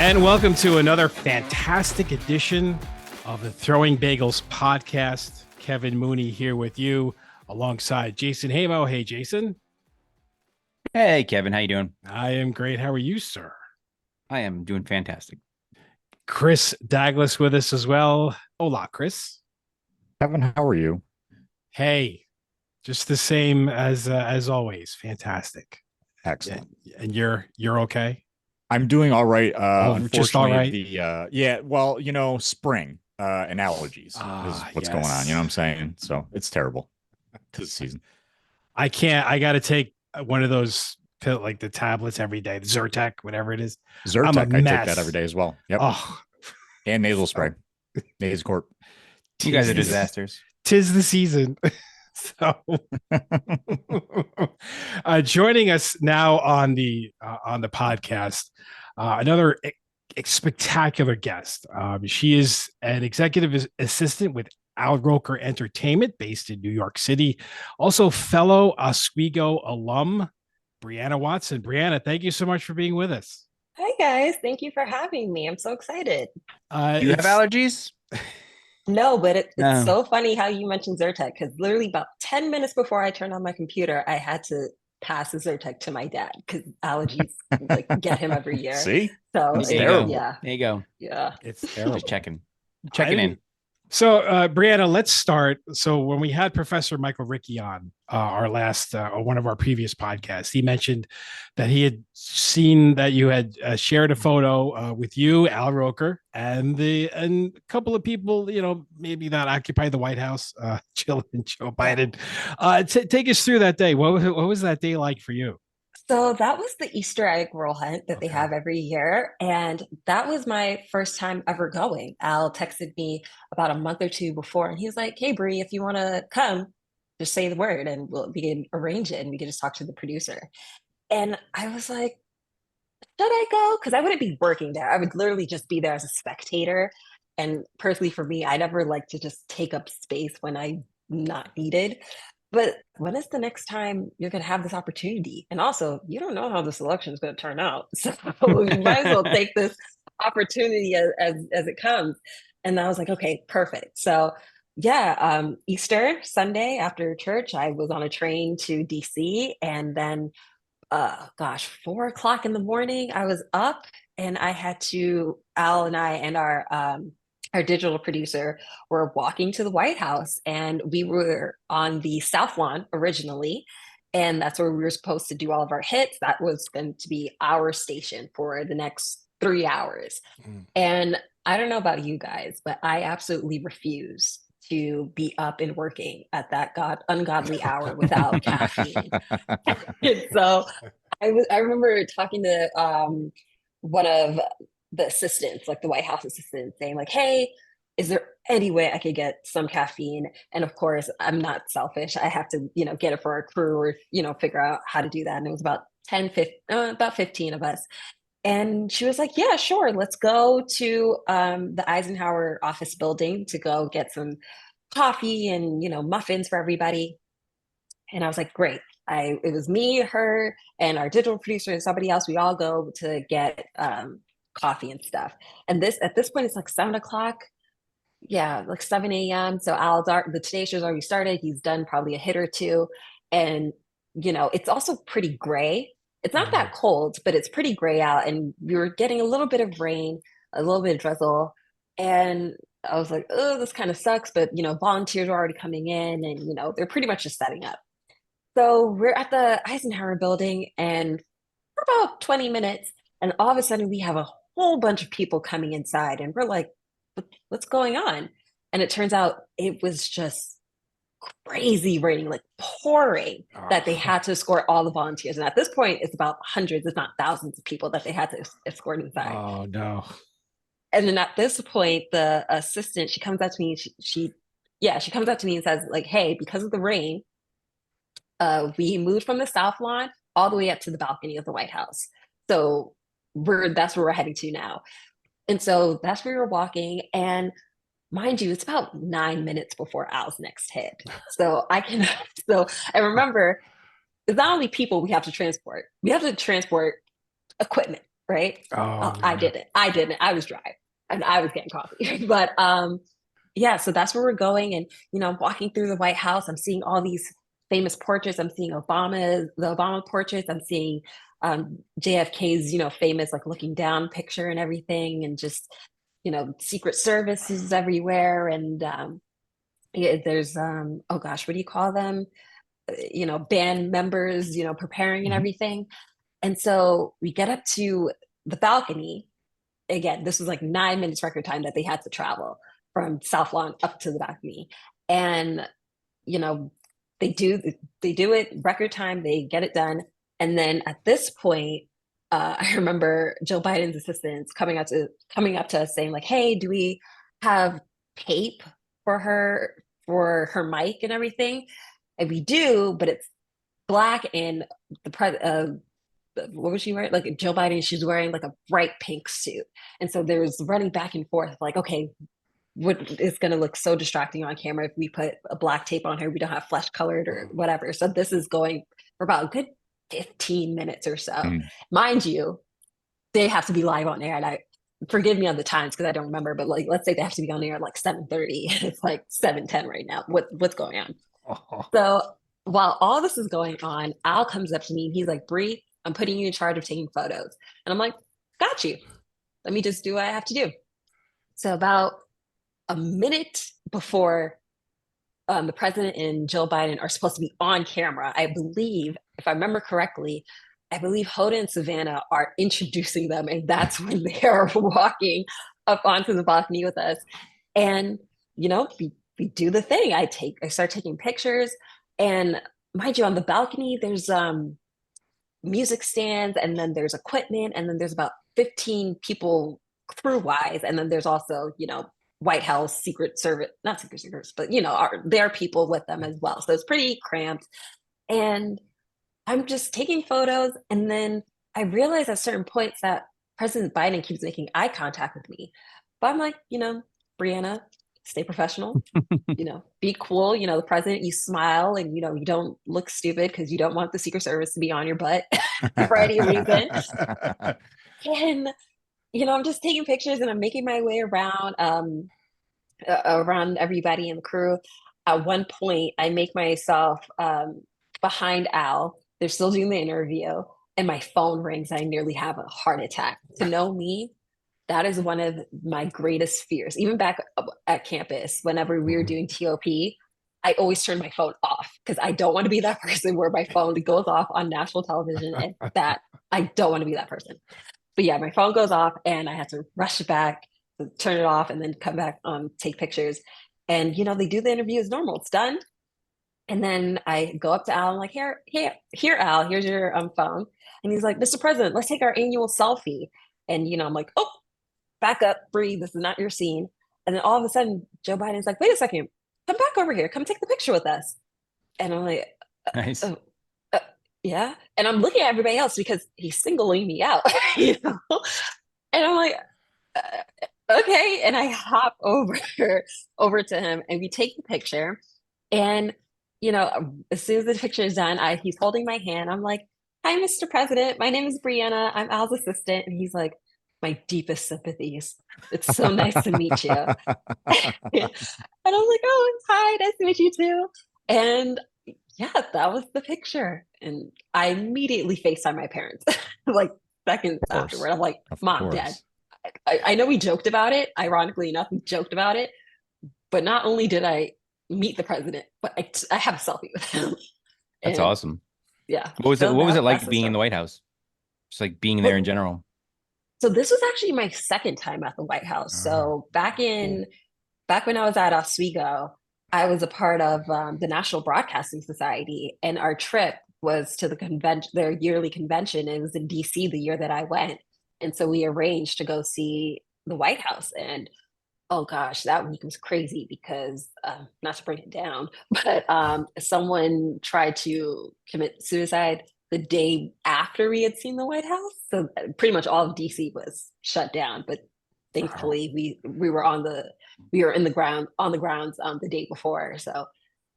And welcome to another fantastic edition of the Throwing Bagels Podcast. Kevin Mooney here with you alongside Jason Hamo. Hey, Jason. Hey, Kevin. How you doing? I am great. How are you, sir? I am doing fantastic. Chris Douglas with us as well. Hola, Chris. Kevin, how are you? Hey, just the same as always. Fantastic. Excellent. And you're okay? I'm doing all right. Just all right. Spring and allergies is what's going on. You know what I'm saying? So it's terrible this season. I got to take one of those like the tablets every day, the Zyrtec, whatever it is. Zyrtec, I take that every day as well. Yep. Oh. And nasal spray, Nascorp. You guys are disasters. Tis the season. So joining us now on the podcast, another spectacular guest. She is an executive assistant with Roker Entertainment based in New York City. Also fellow Oswego alum, Briana Watson. Briana, thank you so much for being with us. Hi, guys. Thank you for having me. I'm so excited. Do you have allergies? No, but it's so funny how you mentioned Zyrtec, because literally about 10 minutes before I turned on my computer, I had to pass the Zyrtec to my dad because allergies get him every year. See? So it's terrible. Yeah. There you go. Yeah. It's terrible. Just checking in. So, Brianna, let's start. So when we had Professor Michael Rickey on our last, one of our previous podcasts, he mentioned that he had seen that you had shared a photo with you, Al Roker, and a couple of people, maybe that occupy the White House, Jill and Joe Biden. Take us through that day. What was that day like for you? So that was the Easter egg roll hunt that they have every year. And that was my first time ever going. Al texted me about a month or two before, and he was like, "Hey, Bri, if you want to come, just say the word and we can arrange it and we can just talk to the producer." And I was like, should I go? Because I wouldn't be working there. I would literally just be there as a spectator. And personally, for me, I never like to just take up space when I'm not needed. But when is the next time you're going to have this opportunity? And also, you don't know how this election is going to turn out. So you might as well take this opportunity as it comes. And I was like, okay, perfect. So Easter Sunday after church, I was on a train to DC. And then, 4 o'clock in the morning, I was up and I had to, Al and I and our digital producer were walking to the White House, and we were on the South Lawn originally. And that's where we were supposed to do all of our hits. That was going to be our station for the next 3 hours. And I don't know about you guys, but I absolutely refuse to be up and working at that ungodly hour without caffeine. And so I remember talking to one of the assistants, like the White House assistant, saying like, "Hey, is there any way I could get some caffeine?" And of course, I'm not selfish. I have to, get it for our crew or, figure out how to do that. And it was about 15 of us. And she was like, "Yeah, sure. Let's go to the Eisenhower office building to go get some coffee and, muffins for everybody." And I was like, great. It was me, her, and our digital producer and somebody else. We all go to get coffee and stuff. And at this point, it's like 7 o'clock. Yeah, like 7 a.m. So the Today Show's already started. He's done probably a hit or two. And, it's also pretty gray. It's not that cold, but it's pretty gray out. And we were getting a little bit of rain, a little bit of drizzle. And I was like, oh, this kind of sucks. But, volunteers are already coming in and, they're pretty much just setting up. So we're at the Eisenhower building and for about 20 minutes. And all of a sudden we have a whole bunch of people coming inside and we're like, what's going on? And it turns out it was just crazy raining, like pouring, that they had to escort all the volunteers. And at this point, it's about hundreds, if not thousands of people that they had to escort inside. Oh, no. And then at this point, the assistant, she comes up to me, she comes up to me and says like, "Hey, because of the rain, we moved from the South Lawn all the way up to the balcony of the White House. So that's where we're heading to now." And so that's where we were walking. And mind you, it's about 9 minutes before Al's next hit. So I remember it's not only people we have to transport equipment. right? Oh, I didn't. I was dry and I was getting coffee. But yeah, so that's where we're going. And, I'm walking through the White House. I'm seeing all these famous portraits. I'm seeing the Obama portraits. I'm seeing JFK's, famous like looking down picture and everything. And just, Secret Service is everywhere. And yeah, there's, oh gosh, what do you call them? Band members, preparing and Mhm. everything. And so we get up to the balcony. Again, this was like 9 minutes record time that they had to travel from South Lawn up to the balcony. And, you know, they do it record time, they get it done. And then at this point, I remember Joe Biden's assistants coming up to us saying, like, hey, do we have tape for her mic and everything? And we do, but it's black and what was she wearing? Like Joe Biden, she's wearing like a bright pink suit. And so there's running back and forth, like, okay, what is going to look so distracting on camera if we put a black tape on her? We don't have flesh colored or whatever. So this is going for about a good 15 minutes or so. Mind you, they have to be live on air. And I forgive me on the times because I don't remember, but like, let's say they have to be on air at like 7:30. It's like 7:10 right now. What's going on? So while all this is going on, Al comes up to me and he's like, Bree, I'm putting you in charge of taking photos. And I'm like, got you. Let me just do what I have to do. So about a minute before the president and Joe Biden are supposed to be on camera, I believe, if I remember correctly, I believe Hoda and Savannah are introducing them. And that's when they are walking up onto the balcony with us. And, we do the thing. I start taking pictures. And mind you, on the balcony, there's music stands, and then there's equipment, and then there's about 15 people crew wise, and then there's also White House Secret Service, not Secret Service, but there are people with them as well, so it's pretty cramped. And I'm just taking photos, and then I realize at certain points that President Biden keeps making eye contact with me, but I'm like, Brianna, stay professional. Be cool. The president, you smile and, you don't look stupid because you don't want the Secret Service to be on your butt for any reason. And, I'm just taking pictures and I'm making my way around everybody in the crew. At one point, I make myself behind Al. They're still doing the interview and my phone rings. I nearly have a heart attack. To know me, that is one of my greatest fears. Even back at campus, whenever we were doing TOP, I always turn my phone off because I don't want to be that person where my phone goes off on national television, and that I don't want to be that person. But yeah, my phone goes off and I have to rush back, turn it off, and then come back, take pictures. And they do the interview as normal. It's done. And then I go up to Al, I'm like, here, Al, here's your phone. And he's like, Mr. President, let's take our annual selfie. And I'm like, oh, back up, breathe. This is not your scene. And then all of a sudden, Joe Biden's like, wait a second, come back over here. Come take the picture with us. And I'm like, nice. Yeah. And I'm looking at everybody else because he's singling me out, And I'm like, okay. And I hop over to him and we take the picture. And, as soon as the picture is done, he's holding my hand. I'm like, hi, Mr. President. My name is Brianna. I'm Al's assistant. And he's like, my deepest sympathies. It's so nice to meet you. And I'm like, oh, hi, nice to meet you too. And yeah, that was the picture. And I immediately FaceTime my parents, like seconds afterward. I'm like, Mom, Dad, I know we joked about it. Ironically enough, we joked about it. But not only did I meet the president, but I have a selfie with him. That's awesome. Yeah. What was it like being in the White House? Just like being there in general. So this was actually my second time at the White House. So back when I was at Oswego, I was a part of the National Broadcasting Society, and our trip was to the convention, their yearly convention. It was in DC the year that I went. And so we arranged to go see the White House. And oh gosh, that week was crazy because, not to bring it down, but someone tried to commit suicide the day after we had seen the White House. So pretty much all of DC was shut down. But thankfully, we were on the grounds the day before. So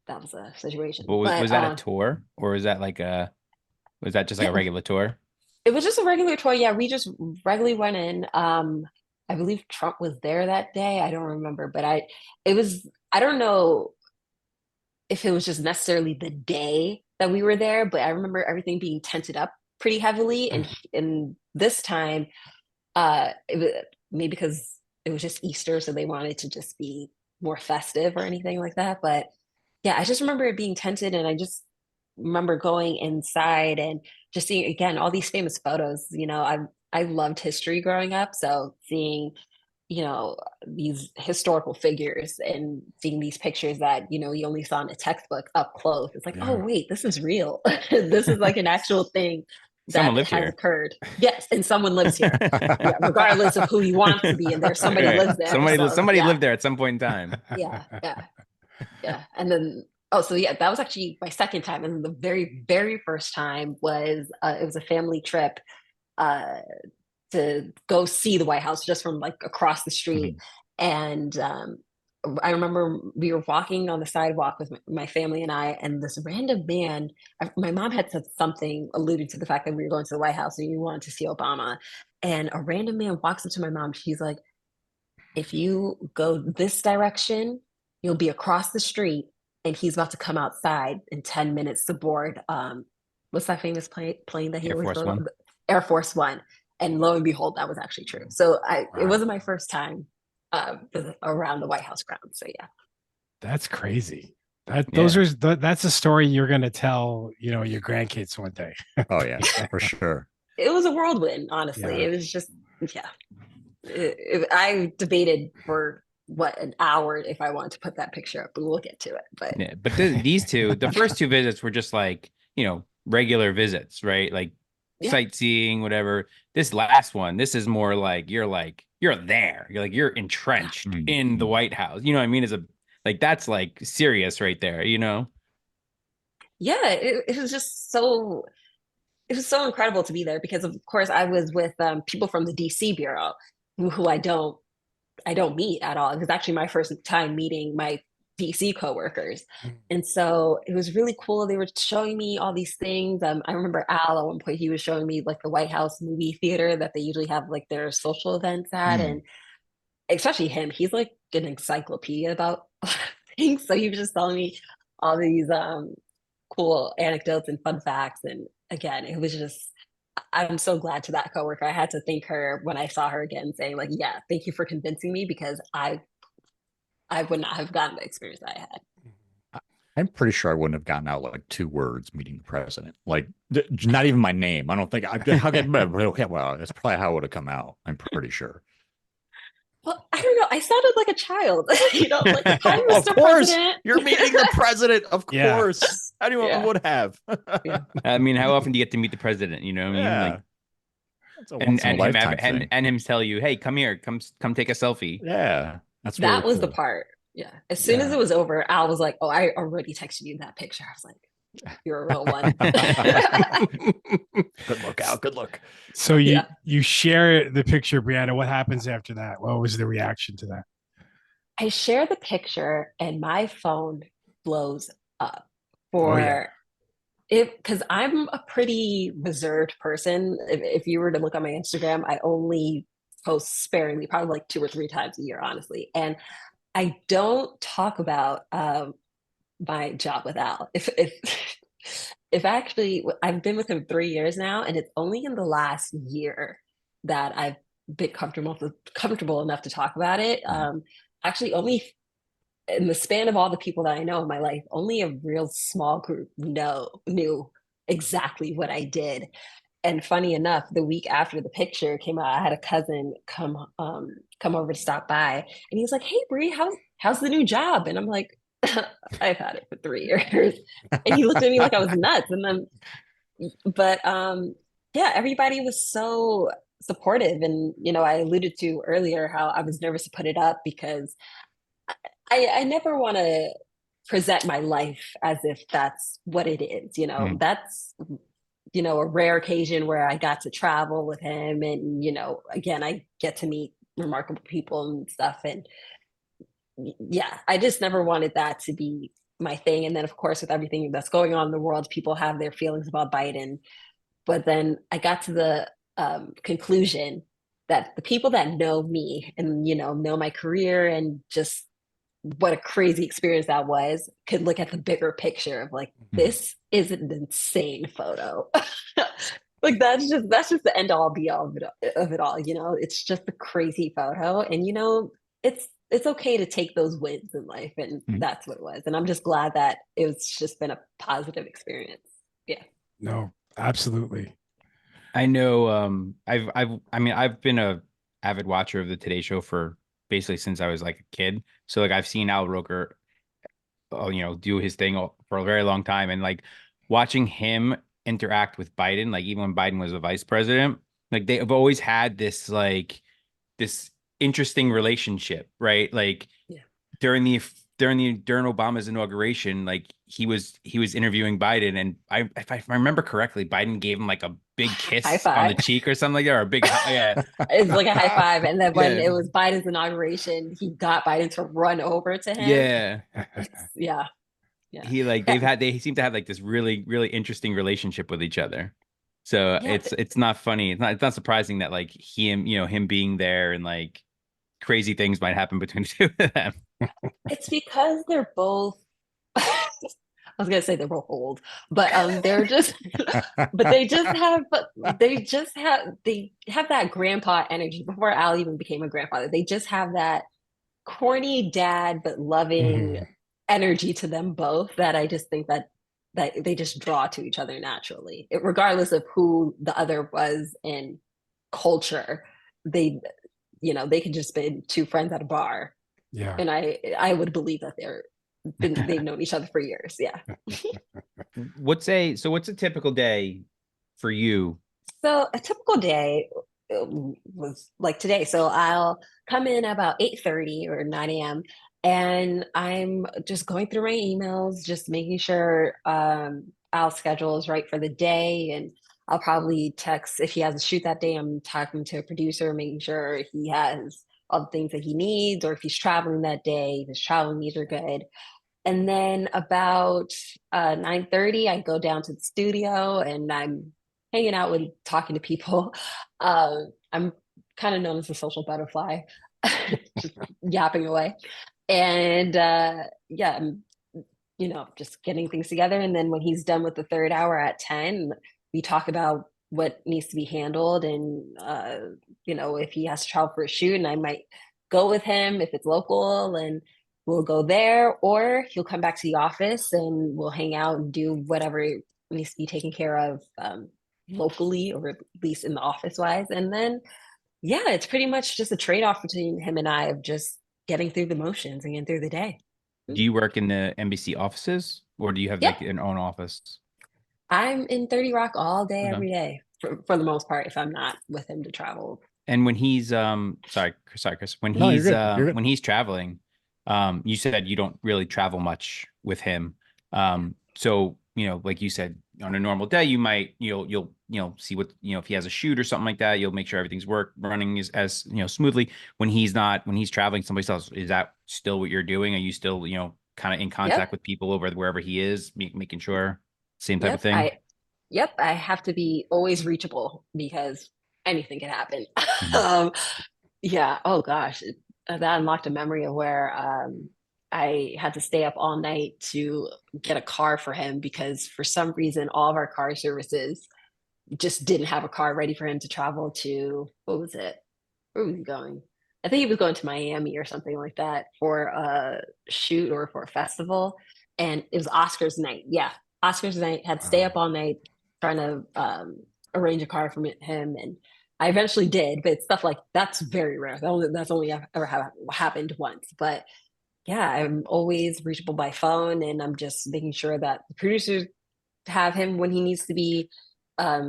that was a situation. Was that a tour, or was that just like a regular tour? It was just a regular tour. Yeah, we just regularly went in. I believe Trump was there that day. I don't remember, but I don't know if it was just necessarily the day that we were there, but I remember everything being tented up pretty heavily. And this time, maybe because it was just Easter, so they wanted to just be more festive or anything like that. But yeah, I just remember it being tented, and I just remember going inside and just seeing again all these famous photos. I loved history growing up, so seeing these historical figures and seeing these pictures that you only saw in a textbook up close. It's like, oh Yeah. wait, this is real. This is like an actual thing Someone that lived has here. occurred. Yes, and someone lives here. Yeah, regardless of who he wants to be in there, somebody Right. lives there. Somebody Yeah, lived there at some point in time. yeah. And then so yeah, that was actually my second time. And the very, very first time was it was a family trip uh to go see the White House just from like across the street. And I remember we were walking on the sidewalk with my family and I, and this random man, my mom had said something alluding to the fact that we were going to the White House and we wanted to see Obama. And a random man walks up to my mom. She's like, if you go this direction, you'll be across the street and he's about to come outside in 10 minutes to board. What's that famous plane that he Air always Force goes One. on? Air Force One. And lo and behold, that was actually true. So it Wow. wasn't my first time around the White House grounds. So yeah. That's crazy. Yeah. That's a story you're going to tell, your grandkids one day. Oh yeah, for sure. It was a whirlwind, honestly. Yeah. It was just, yeah. I debated for an hour if I wanted to put that picture up, but we'll get to it. But Yeah, but these two, the first two visits were just like, regular visits, right? Like Yeah. sightseeing, whatever. This last one, this is more like you're there. You're entrenched in the White House. You know what I mean? That's like serious right there, yeah, it was just so it was so incredible to be there because of course I was with people from the DC bureau who I don't meet at all. It was actually my first time meeting my DC coworkers. And so it was really cool. They were showing me all these things. I remember Al at one point, he was showing me like the White House movie theater that they usually have like their social events at. And especially him, he's like an encyclopedia about things. So he was just telling me all these cool anecdotes and fun facts. And again, it was just, I'm so glad to that coworker. I had to thank her when I saw her again, saying like, "Yeah, thank you for convincing me because I would not have gotten the experience that I had." I'm pretty sure I wouldn't have gotten out like 2 words meeting the president. Like not even my name. I don't think okay, well, that's probably how it would have come out. I'm pretty sure. Well, I don't know. I sounded like a child, like, "Hi, Of Mr. course, President." you're meeting the president. Of Yeah. course. Anyone Yeah. would have. I mean, how often do you get to meet the president? You know what I mean? Yeah. Like, It's a once in a lifetime thing. and him tell you, hey, come here, come take a selfie. Yeah. That's That really was the cool. part. Yeah. As soon as Yeah. it was over, Al was like, "Oh, I already texted you that picture." I was like, "You're a real one." Good look, Al. Good look. So Yeah. you share the picture, Brianna. What happens after that? What was the reaction to that? I share the picture and my phone blows up Oh, yeah. because I'm a pretty reserved person. If you were to look on my Instagram, I only post sparingly, probably like 2 or 3 times a year, honestly. And I don't talk about my job with Al. If actually, I've been with him 3 years now, and it's only in the last year that I've been comfortable enough to talk about it. Actually, only in the span of all the people that I know in my life, only a real small group knew exactly what I did. And funny enough, the week after the picture came out, I had a cousin come over to stop by, and he was like, "Hey, Bree, how's the new job?" And I'm like, "I've had it for 3 years." And he looked at me like I was nuts. And then, but yeah, everybody was so supportive. And I alluded to earlier how I was nervous to put it up because I never want to present my life as if that's what it is. That's a rare occasion where I got to travel with him, and again, I get to meet remarkable people and stuff. And yeah, I just never wanted that to be my thing. And then of course, with everything that's going on in the world, people have their feelings about Biden. But then I got to the conclusion that the people that know me and, know my career and just what a crazy experience that was could look at the bigger picture of like, this is an insane photo. Like that's just the end all be all of it all. It's just a crazy photo, and it's okay to take those wins in life, and that's what it was. And I'm just glad that it's just been a positive experience. Yeah. No, absolutely. I know. I've been a avid watcher of the Today Show for basically since I was like a kid. So like I've seen Al Roker, do his thing for a very long time, and like watching him interact with Biden, like even when Biden was a vice president, like they have always had this interesting relationship, right? Like during Obama's inauguration, like he was interviewing Biden, and if I remember correctly, Biden gave him like a big kiss on the cheek or something like that, or a big it's like a high five. And then when it was Biden's inauguration, he got Biden to run over to him. Yeah. He they seem to have like this really, really interesting relationship with each other. So it's not funny. It's not surprising that like him being there and like crazy things might happen between the two of them. It's because they're both I was gonna say they're both old, but they're just but they have that grandpa energy before Al even became a grandfather. They just have that corny dad but loving energy to them both that I just think that they just draw to each other naturally, regardless of who the other was in culture. They could just be two friends at a bar. Yeah. And I would believe that they've known each other for years. Yeah. What's a typical day for you? So a typical day was like today. So I'll come in about 8:30 or 9 a.m. and I'm just going through my emails, just making sure Al's schedule is right for the day. And I'll probably text if he has a shoot that day. I'm talking to a producer, making sure he has all the things that he needs, or if he's traveling that day, his travel needs are good. And then about 9:30, I go down to the studio and I'm hanging out with talking to people. I'm kind of known as a social butterfly, just yapping away. And I'm, just getting things together. And then when he's done with the third hour at 10, we talk about what needs to be handled, and if he has to travel for a shoot, and I might go with him if it's local, and we'll go there, or he'll come back to the office and we'll hang out and do whatever needs to be taken care of locally, or at least in the office wise. And then it's pretty much just a trade-off between him and I of just getting through the motions and getting through the day. Do you work in the NBC offices, or do you have like an own office? I'm in 30 Rock all day, every day, for the most part, if I'm not with him to travel. And when he's sorry, Chris, when he's traveling, you said you don't really travel much with him. So, like you said, on a normal day, you might, you'll see what, if he has a shoot or something like that, you'll make sure everything's running as smoothly. When he's traveling someplace else, is that still what you're doing? Are you still, kind of in contact with people over wherever he is, making sure same type of thing? I have to be always reachable because anything can happen. Oh gosh, that unlocked a memory of where I had to stay up all night to get a car for him because for some reason all of our car services just didn't have a car ready for him to travel to. What was it? Where was he going? I think he was going to Miami or something like that for a shoot or for a festival. And it was Oscars night. Yeah, Oscars night. Had to stay up all night trying to arrange a car for him. And I eventually did, but stuff like that's very rare. That's only ever happened once. But yeah, I'm always reachable by phone, and I'm just making sure that the producers have him when he needs to be at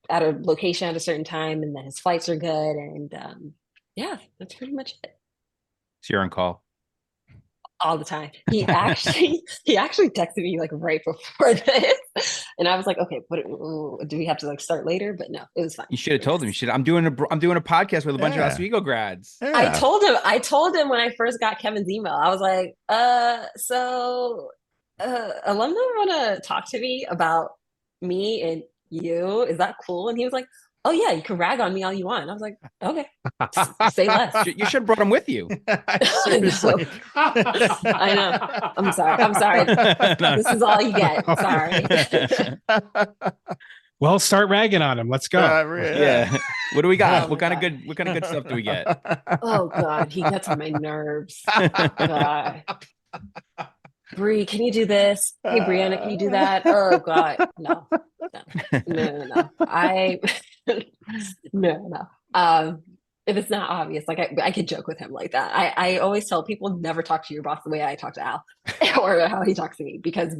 a location at a certain time, and that his flights are good. And that's pretty much it. So you're on call all the time. He actually texted me like right before this, and I was like, okay, do we have to like start later? But no, it was fine. You should have told him. I'm doing a podcast with a bunch of Oswego grads. Yeah. I told him when I first got Kevin's email. I was like, alumni want to talk to me about me and you. Is that cool? And he was like, oh yeah, you can rag on me all you want. And I was like, okay, say less. You should have brought him with you. Seriously. I know. I'm sorry. I'm sorry. This is all you get. Sorry. Well, start ragging on him. Let's go. Yeah. What do we got? Oh what my kind of good stuff do we get? Oh God, he gets on my nerves. God. Bree, can you do this? Hey, Briana, can you do that? Oh God, no. No. If it's not obvious, like I could joke with him like that. I always tell people never talk to your boss the way I talk to Al or how he talks to me, because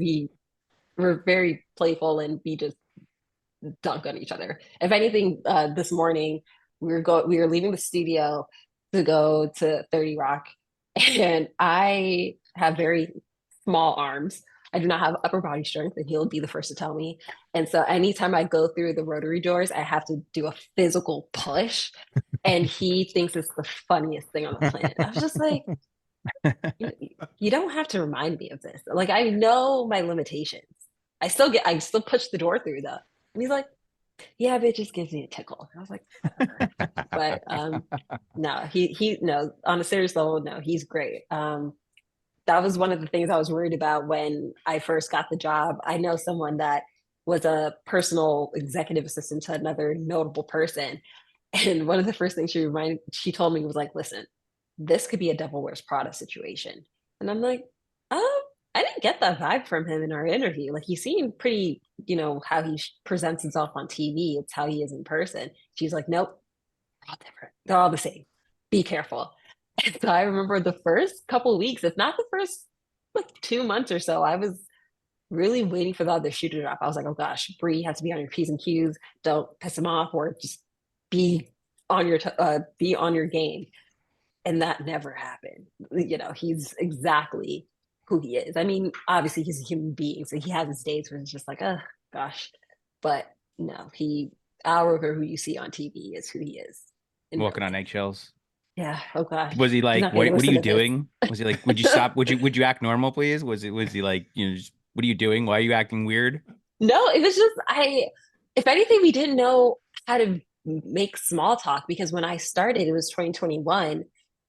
we're very playful and we just dunk on each other. If anything, this morning we were leaving the studio to go to 30 Rock, and I have very small arms. I do not have upper body strength, and he'll be the first to tell me. And so anytime I go through the rotary doors, I have to do a physical push. And he thinks it's the funniest thing on the planet. I was just like, you don't have to remind me of this. Like, I know my limitations. I still push the door through though. And he's like, yeah, but it just gives me a tickle. I was like, but no, he no, on a serious level, no, he's great. That was one of the things I was worried about when I first got the job. I know someone that was a personal executive assistant to another notable person. And one of the first things she told me was like, listen, this could be a Devil Wears Prada situation. And I'm like, oh, I didn't get that vibe from him in our interview. Like, he seemed pretty, how he presents himself on TV. It's how he is in person. She's like, nope, they're all different. They're all the same. Be careful. And so I remember the first couple of weeks, if not the first like 2 months or so, I was really waiting for the other shoe to drop. I was like, oh gosh, Bree, you have to be on your P's and Q's. Don't piss him off, or just be on your game. And that never happened. He's exactly who he is. I mean, obviously he's a human being, so he has his days where it's just like, oh gosh. But no, Al Roker, who you see on TV, is who he is. Walking on eggshells. Yeah. Oh gosh. Was he like, what are you doing? Was he like, would you stop? Would you act normal, please? Was he like, what are you doing? Why are you acting weird? No, it was just if anything, we didn't know how to make small talk, because when I started, it was 2021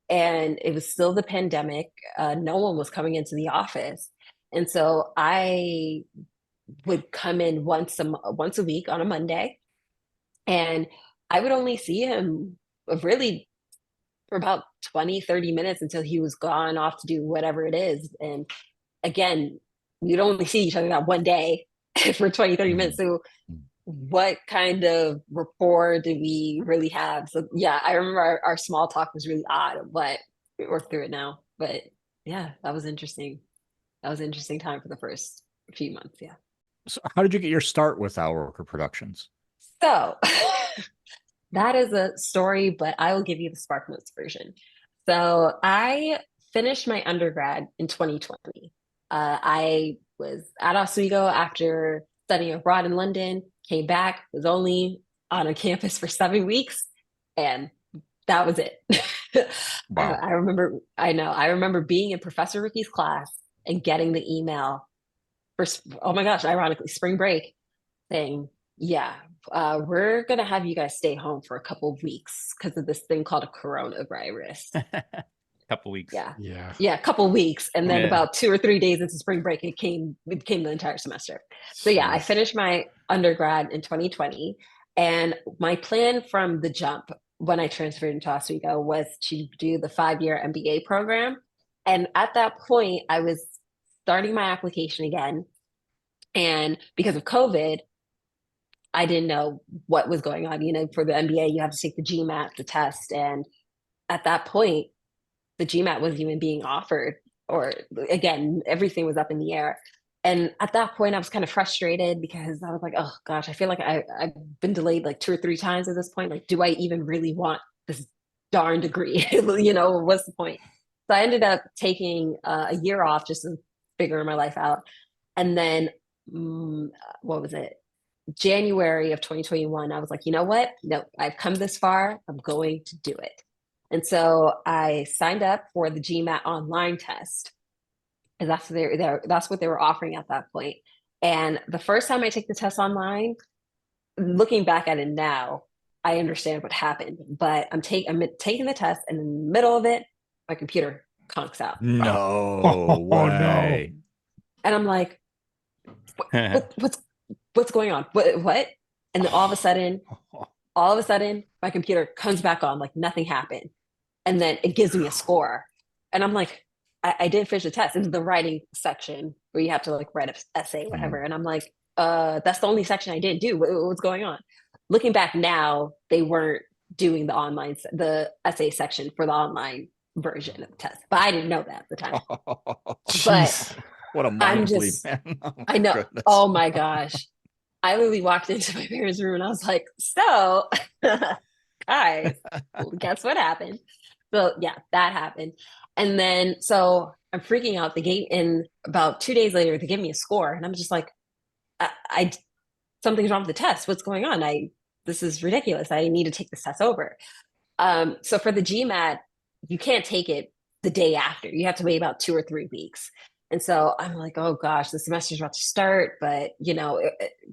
and it was still the pandemic. No one was coming into the office. And so I would come in once a week on a Monday, and I would only see him really for about 20-30 minutes until he was gone off to do whatever it is. And again, we'd only see each other that one day for 20-30 minutes. So what kind of rapport do we really have? So yeah, I remember our small talk was really odd, but we worked through it now. But yeah, that was interesting. That was an interesting time for the first few months. Yeah. So how did you get your start with Al Roker Productions? So that is a story, but I will give you the SparkNotes version. So I finished my undergrad in 2020. I was at Oswego after studying abroad in London, came back, was only on a campus for 7 weeks, and that was it. Wow. I remember being in Professor Ricky's class and getting the email for, oh my gosh, ironically, spring break, saying, yeah, we're going to have you guys stay home for a couple of weeks because of this thing called a coronavirus. Couple weeks. Yeah, a couple of weeks. And then about 2 or 3 days into spring break, it became the entire semester. So yeah, I finished my undergrad in 2020. And my plan from the jump when I transferred into Oswego was to do the 5-year MBA program. And at that point, I was starting my application again. And because of COVID, I didn't know what was going on. For the MBA, you have to take the GMAT, the test. And at that point, the GMAT wasn't even being offered, or again, everything was up in the air. And at that point, I was kind of frustrated because I was like, oh gosh, I feel like I've been delayed like 2 or 3 times at this point. Like, do I even really want this darn degree? What's the point? So I ended up taking a year off just to figure my life out. And then, what was it? January of 2021, I was like, you know what? No, I've come this far. I'm going to do it. And so I signed up for the GMAT online test. And that's what they were offering at that point. And the first time I took the test online, looking back at it now, I understand what happened, but I'm taking the test, and in the middle of it, my computer conks out. No Oh, no. way. And I'm like, what's going on? What? And then all of a sudden, my computer comes back on like nothing happened. And then it gives me a score. And I'm like, I didn't finish the test. It's the writing section where you have to like write an essay, whatever. And I'm like, that's the only section I didn't do. What's going on? Looking back now, they weren't doing the essay section for the online version of the test. But I didn't know that at the time. Jeez. What a mind bleed, man. Oh, I know. goodness. Oh my gosh. I literally walked into my parents' room and I was like, so guys, guess what happened? So yeah, that happened. And then so I'm freaking out. They gave in about 2 days later, they give me a score. And I'm just like, I something's wrong with the test. What's going on? This is ridiculous. I need to take this test over. So for the GMAT, you can't take it the day after. You have to wait about 2 or 3 weeks. And so I'm like, oh gosh, the semester's about to start, but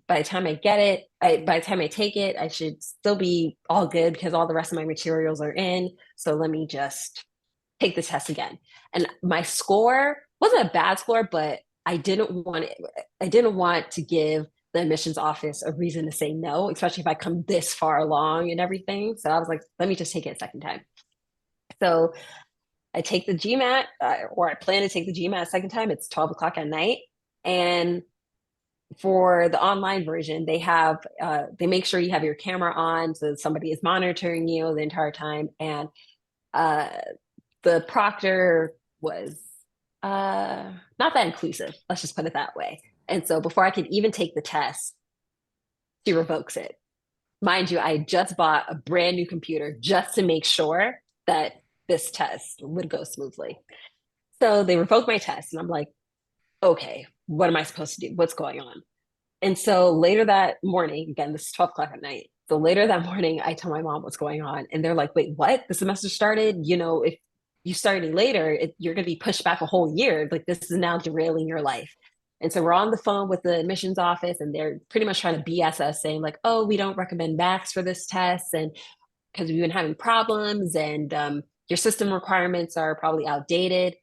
by the time I get it, by the time I take it, I should still be all good because all the rest of my materials are in. So let me just take the test again. And my score wasn't a bad score, but I didn't want to give the admissions office a reason to say no, especially if I come this far along and everything. So I was like, let me just take it a second time. So I take the GMAT, or I plan to take the GMAT a second time. It's 12 o'clock at night. And for the online version, they make sure you have your camera on so somebody is monitoring you the entire time. And the proctor was not that inclusive. Let's just put it that way. And so before I could even take the test, she revokes it. Mind you, I just bought a brand new computer just to make sure that this test would go smoothly. So they revoked my test and I'm like, okay, what am I supposed to do? What's going on? And so later that morning, again, this is 12 o'clock at night. So later that morning, I tell my mom what's going on. And they're like, wait, what? The semester started? If you start any later, you're going to be pushed back a whole year. Like this is now derailing your life. And so we're on the phone with the admissions office and they're pretty much trying to BS us saying like, oh, we don't recommend max for this test. And because we've been having problems and your system requirements are probably outdated.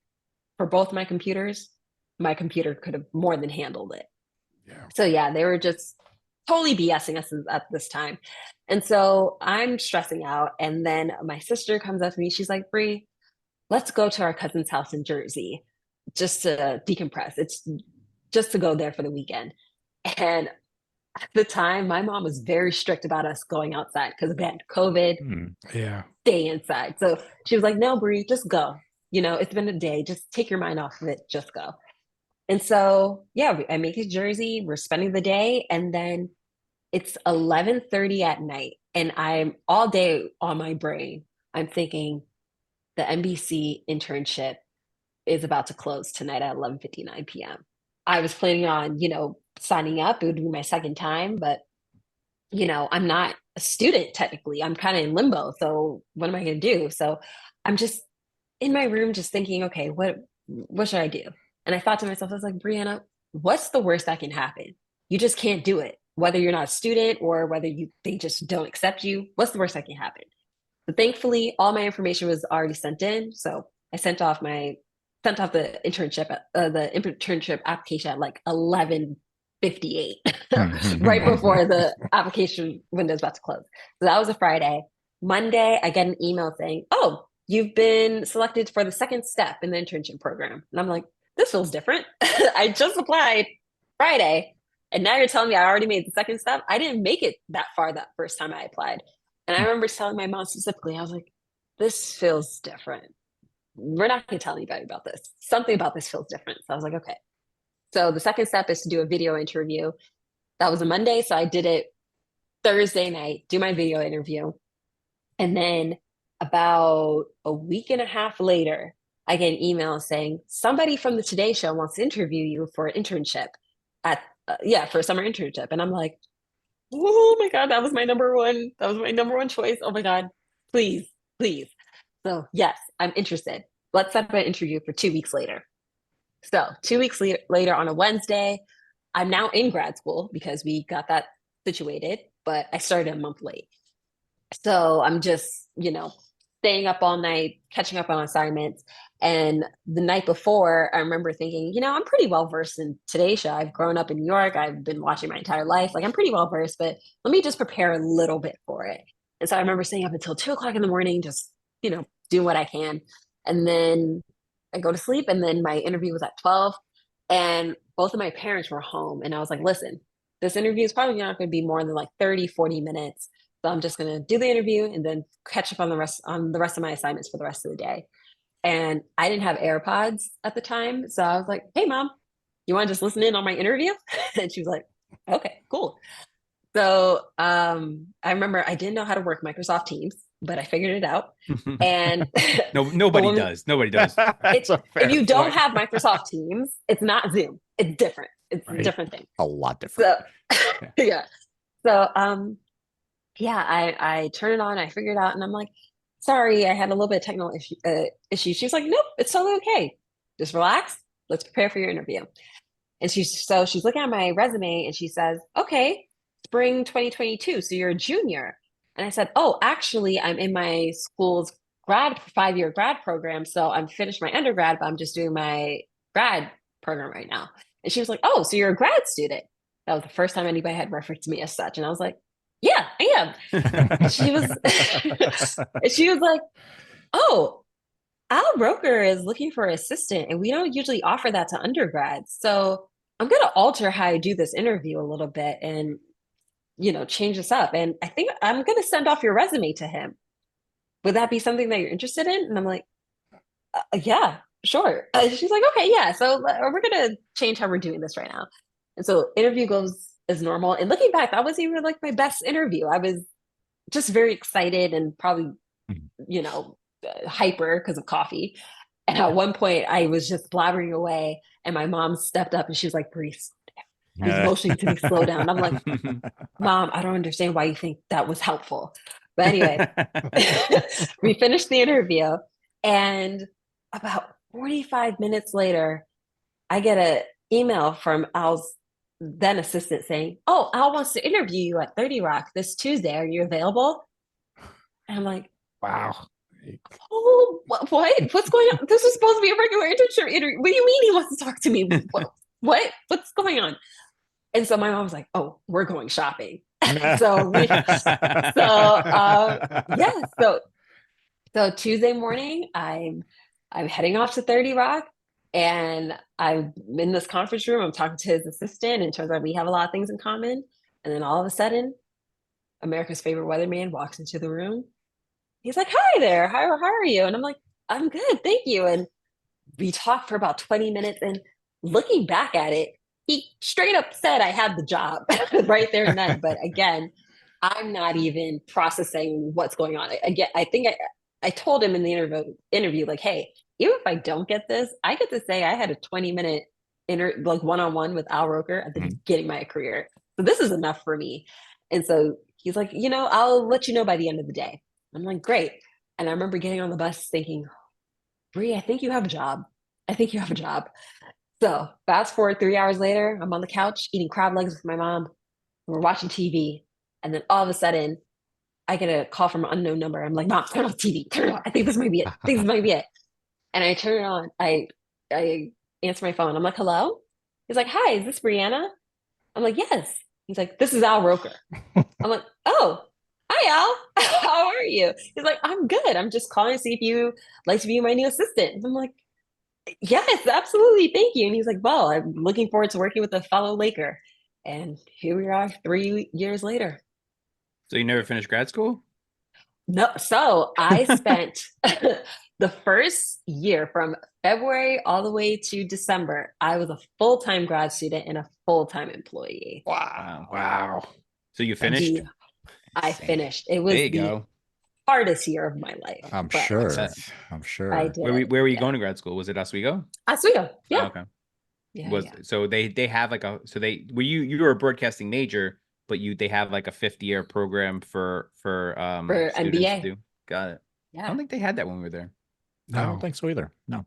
For both my computers, my computer could have more than handled it. Yeah. So yeah, they were just totally BSing us at this time. And so I'm stressing out. And then my sister comes up to me. She's like, Bree, let's go to our cousin's house in Jersey just to decompress. It's just to go there for the weekend. And at the time, my mom was very strict about us going outside because again, COVID, Yeah. stay inside. So she was like, no, Bree, just go. It's been a day. Just take your mind off of it. Just go. And so, yeah, I make it to Jersey. We're spending the day. And then it's 11:30 at night. And I'm all day on my brain. I'm thinking the NBC internship is about to close tonight at 11:59 p.m. I was planning on, signing up. It would be my second time, but, I'm not a student technically. I'm kind of in limbo. So what am I going to do? So I'm just in my room just thinking, okay, what should I do? And I thought to myself, I was like, Briana, what's the worst that can happen? You just can't do it. Whether you're not a student or whether they just don't accept you, what's the worst that can happen? But thankfully, all my information was already sent in. So I sent off the internship application at like 11:58, right before the application window is about to close. So that was a Friday. Monday, I get an email saying, oh, you've been selected for the second step in the internship program. And I'm like, this feels different. I just applied Friday. And now you're telling me I already made the second step? I didn't make it that far that first time I applied. And I remember telling my mom specifically, I was like, this feels different. We're not going to tell anybody about this. Something about this feels different. So I was like, okay. So the second step is to do a video interview. That was a Monday. So I did it Thursday night, do my video interview. And then about a week and a half later, I get an email saying somebody from the Today Show wants to interview you for an internship for a summer internship. And I'm like, oh my God, that was my number one. That was my number one choice. Oh my God, please. So yes, I'm interested. Let's set up an interview for 2 weeks later. So 2 weeks later on a Wednesday, I'm now in grad school because we got that situated. but I started a month late. So I'm just, staying up all night, catching up on assignments. And the night before, I remember thinking, I'm pretty well versed in Today Show. I've grown up in New York. I've been watching my entire life. Like, I'm pretty well versed, but let me just prepare a little bit for it. And so I remember staying up until 2 o'clock in the morning, just, do what I can. And then I go to sleep. And then my interview was at 12. And both of my parents were home. And I was like, listen, this interview is probably not going to be more than like 30, 40 minutes. So I'm just going to do the interview and then catch up on the rest of my assignments for the rest of the day. And I didn't have AirPods at the time. So I was like, hey, Mom, you want to just listen in on my interview? And she was like, okay, cool. So I remember I didn't know how to work Microsoft Teams, but I figured it out. And nobody does. Nnobody does. If you don't have Microsoft Teams, it's not Zoom. It's different. It's a different thing. A lot different. So, yeah. So, I turn it on. I figure it out, and I'm like, sorry, I had a little bit of technical issue. She's like, nope, it's totally okay. Just relax. Let's prepare for your interview. And she's looking at my resume, and she says, okay, spring 2022. So you're a junior. And I said, oh, actually, I'm in my school's 5-year grad program. So I'm finished my undergrad, but I'm just doing my grad program right now. And she was like, oh, so you're a grad student. That was the first time anybody had referred to me as such. And I was like, yeah, I am. And she was like, oh, Al Roker is looking for an assistant, and we don't usually offer that to undergrads. So I'm going to alter how I do this interview a little bit and, change this up. And I think I'm going to send off your resume to him. Would that be something that you're interested in? And I'm like, yeah, sure. She's like, okay, yeah. So we're going to change how we're doing this right now. And so interview goes as normal. And looking back, that was even like my best interview. I was just very excited and probably, hyper because of coffee. And at one point I was just blabbering away, and my mom stepped up and she was like, Bree, he was motioning to me, slow down. I'm like, Mom, I don't understand why you think that was helpful. But anyway, we finished the interview, and about 45 minutes later, I get an email from Al's then assistant saying, oh, Al wants to interview you at 30 Rock this Tuesday. Are you available? And I'm like, wow. Oh, what? What's going on? This is supposed to be a regular internship interview. What do you mean he wants to talk to me? What? What's going on? And so my mom was like, oh, we're going shopping. So Tuesday morning, I'm heading off to 30 Rock, and I'm in this conference room. I'm talking to his assistant, and it turns out we have a lot of things in common. And then all of a sudden, America's favorite weatherman walks into the room. He's like, hi there, how are you? And I'm like, I'm good, thank you. And we talked for about 20 minutes, and looking back at it, he straight up said I had the job right there and then. But again, I'm not even processing what's going on. I think I told him in the interview, like, hey, even if I don't get this, I get to say I had a 20-minute one-on-one with Al Roker at the beginning of my career. So this is enough for me. And so he's like, I'll let you know by the end of the day. I'm like, great. And I remember getting on the bus thinking, Bree, I think you have a job. So fast forward 3 hours later, I'm on the couch eating crab legs with my mom. We're watching TV. And then all of a sudden, I get a call from an unknown number. I'm like, Mom, turn on TV. Turn it on. I think this might be it. And I turn it on. I answer my phone. I'm like, hello? He's like, hi, is this Briana? I'm like, yes. He's like, this is Al Roker. I'm like, oh. Hi, Al. How are you? He's like, I'm good. I'm just calling to see if you like to be my new assistant. And I'm like, yes, absolutely. Thank you. And he's like, well, I'm looking forward to working with a fellow Laker. And here we are 3 years later. So you never finished grad school? No. So I spent the first year from February all the way to December. I was a full-time grad student and a full-time employee. Wow. So you finished? I finished. It was the hardest year of my life. I'm sure. I did. Where were you going to grad school? Was it Oswego? Oswego. Yeah. Oh, okay. So they have like you were a broadcasting major, but they have like a 5th-year program for MBA. To do. Got it. Yeah. I don't think they had that when we were there. No. I don't think so either. No.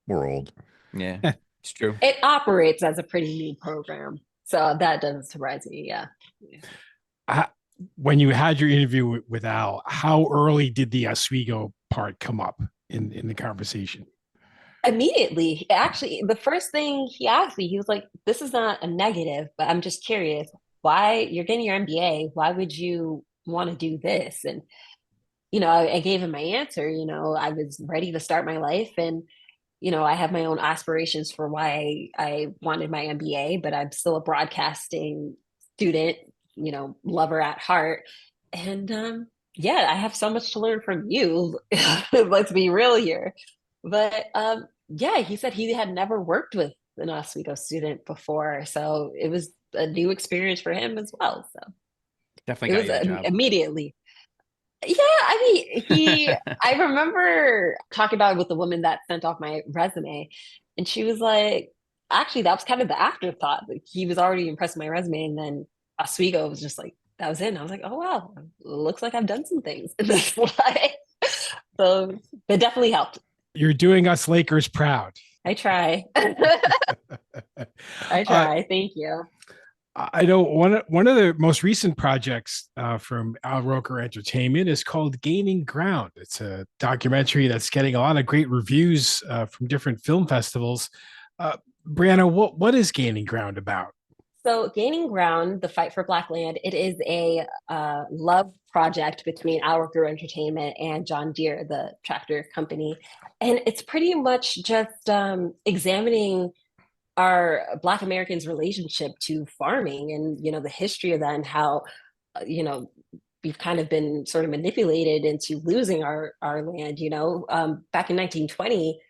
We're old. Yeah. It's true. It operates as a pretty new program. So that doesn't surprise me. Yeah. when you had your interview with Al, how early did the Oswego part come up in the conversation? Immediately. Actually, the first thing he asked me, he was like, "This is not a negative, but I'm just curious why you're getting your MBA. Why would you want to do this?" And I gave him my answer. I was ready to start my life, and I have my own aspirations for why I wanted my MBA, but I'm still a broadcasting student, lover at heart. And yeah, I have so much to learn from you. Let's be real here. But yeah, he said he had never worked with an Oswego student before. So it was a new experience for him as well. So Definitely it got was you a job. immediately. Yeah, I mean, I remember talking about it with the woman that sent off my resume, and she was like, actually, that was kind of the afterthought. Like, he was already impressed with my resume, and then Oswego was just like, that was it. And I was like, oh, wow, looks like I've done some things in this life. So it definitely helped. You're doing us Lakers proud. I try. I try. Thank you. I know one of the most recent projects from Roker Entertainment is called Gaining Ground. It's a documentary that's getting a lot of great reviews from different film festivals. Briana, what is Gaining Ground about? So, Gaining Ground, the Fight for Black Land, it is a love project between Roker Entertainment and John Deere, the tractor company. And it's pretty much just examining our Black Americans' relationship to farming and, the history of that and how, we've kind of been sort of manipulated into losing our land. Back in 1920,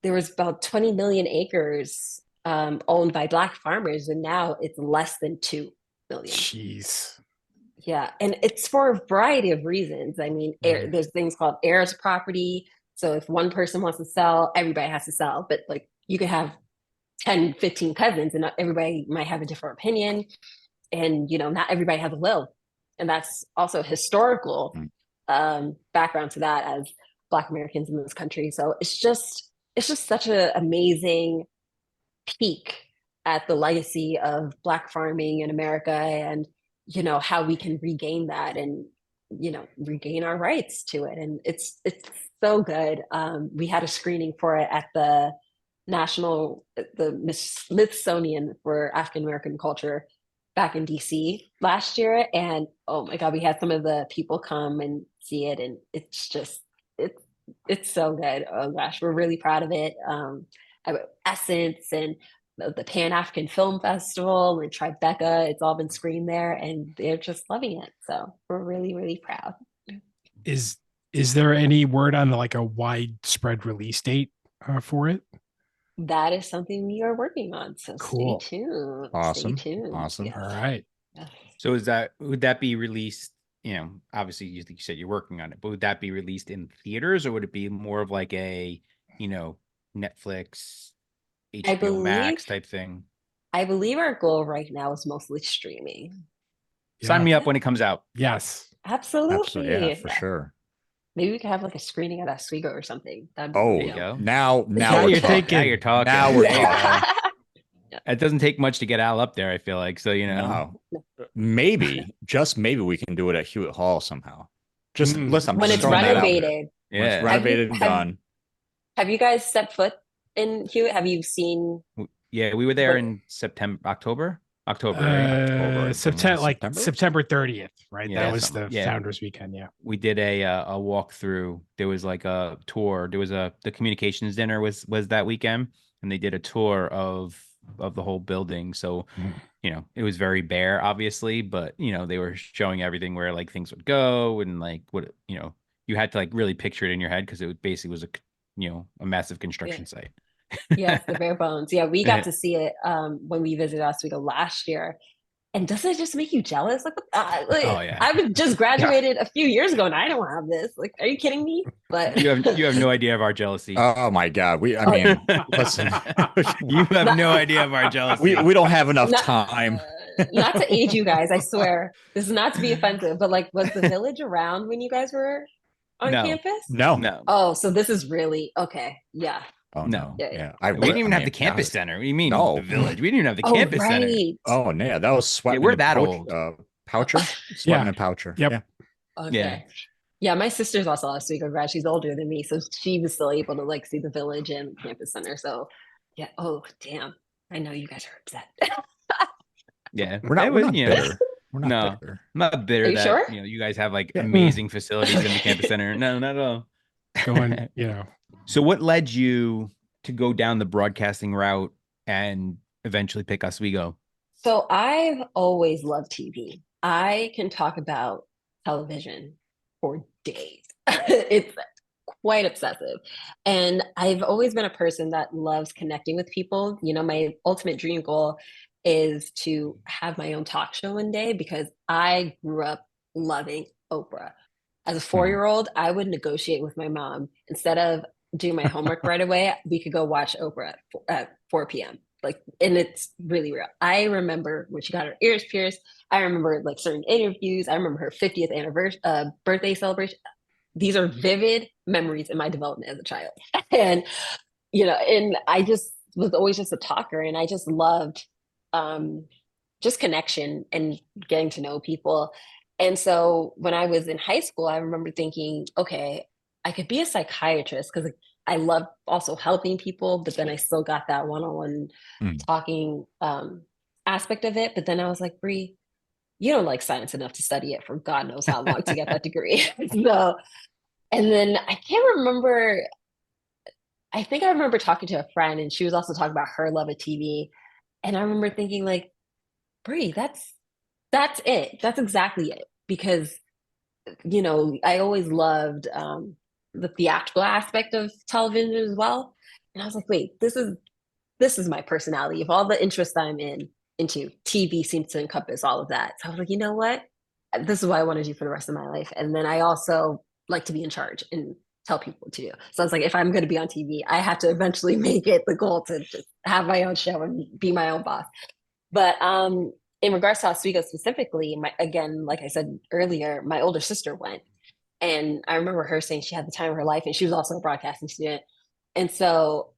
there was about 20 million acres owned by Black farmers, and now it's less than 2 million. Jeez. Yeah, and it's for a variety of reasons. I mean, there's things called heirs property. So if one person wants to sell, everybody has to sell. But like you could have 10, 15 cousins, and everybody might have a different opinion. And, not everybody has a will. And that's also historical background to that as Black Americans in this country. So it's just such an amazing peek at the legacy of Black farming in America and, how we can regain that and, regain our rights to it. And it's so good. We had a screening for it at the Smithsonian for African American Culture back in DC last year. And oh my God, we had some of the people come and see it. And it's so good. Oh gosh, we're really proud of it. Essence and the Pan African Film Festival and Tribeca, it's all been screened there and they're just loving it. So we're really, really proud. Is there any word on like a widespread release date for it? That is something we are working on. So cool. Stay tuned. Awesome. Stay tuned. Awesome. Yes. All right. So would that be released? Obviously you said you're working on it, but would that be released in theaters or would it be more of like a, Netflix, HBO Max type thing? I believe our goal right now is mostly streaming. Sign me up when it comes out. Yes. Absolutely. Yeah, for sure. Maybe we could have like a screening at Oswego or something. There you go. Now you're thinking. Now you're talking. Now we're talking. It doesn't take much to get Al up there, I feel like. So, No. Maybe, just maybe we can do it at Hewitt Hall somehow. Just listen. When it's renovated. Yeah. When it's renovated and done. Have you guys stepped foot in Hewitt? Have you seen? Yeah, we were there in October, right? September 30th, right? Yeah, that was the Founders Weekend. Yeah, we did a walkthrough. There was like a tour. There was the communications dinner was that weekend, and they did a tour of the whole building. So, it was very bare, obviously, but they were showing everything where like things would go and like what you had to like really picture it in your head because it basically was a massive construction site. Yes, the bare bones. Yeah, we got to see it when we visited Oswego last year. And doesn't it just make you jealous? Like, oh yeah, I was just graduated a few years ago, and I don't have this. Like, are you kidding me? But you have no idea of our jealousy. Oh my God, listen, you have no idea of our jealousy. We don't have enough time. Not to age you guys, I swear. This is not to be offensive, but like, was the village around when you guys were on campus? No. Oh, so this is really okay. Yeah. Oh no! Yeah, we didn't even have the campus center. What do you mean the village? We didn't even have the campus center. Oh yeah, that was sweat. We're that old. Poucher? Sweating and Poucher. Yep. Yeah. Okay. Yeah, my sister's also a Oswego grad. She's older than me, so she was still able to like see the village and campus center. So yeah. Oh, damn. I know you guys are upset. Yeah. We're not bitter. We're not No, bitter. I'm not bitter Are you that sure? you guys have like Yeah. amazing facilities in the campus center. No, not at all. Going, So what led you to go down the broadcasting route and eventually pick Oswego? So I've always loved TV. I can talk about television for days. It's quite obsessive. And I've always been a person that loves connecting with people. My ultimate dream goal is to have my own talk show one day because I grew up loving Oprah. As a 4-year-old, I would negotiate with my mom. Instead of doing my homework right away, we could go watch Oprah at 4 p.m. And it's really real. I remember when she got her ears pierced. I remember like certain interviews. I remember her 50th anniversary, birthday celebration. These are vivid memories in my development as a child. And, and I just was always just a talker, and I just loved just connection and getting to know people. And so when I was in high school, I remember thinking, okay, I could be a psychiatrist because I love also helping people, but then I still got that one-on-one talking aspect of it. But then I was like, Bree, you don't like science enough to study it for God knows how long to get that degree. So, and then I can't remember. I think I remember talking to a friend, and she was also talking about her love of TV. And I remember thinking, like, Bree, that's it. That's exactly it. Because, I always loved the theatrical aspect of television as well. And I was like, wait, this is my personality. If all the interests I'm into, TV seems to encompass all of that. So I was like, you know what? This is what I want to do for the rest of my life. And then I also like to be in charge and tell people what to do. So I was like, if I'm going to be on TV, I have to eventually make it the goal to just have my own show and be my own boss. But in regards to Oswego specifically, again, like I said earlier, my older sister went. And I remember her saying she had the time of her life, and she was also a broadcasting student. And so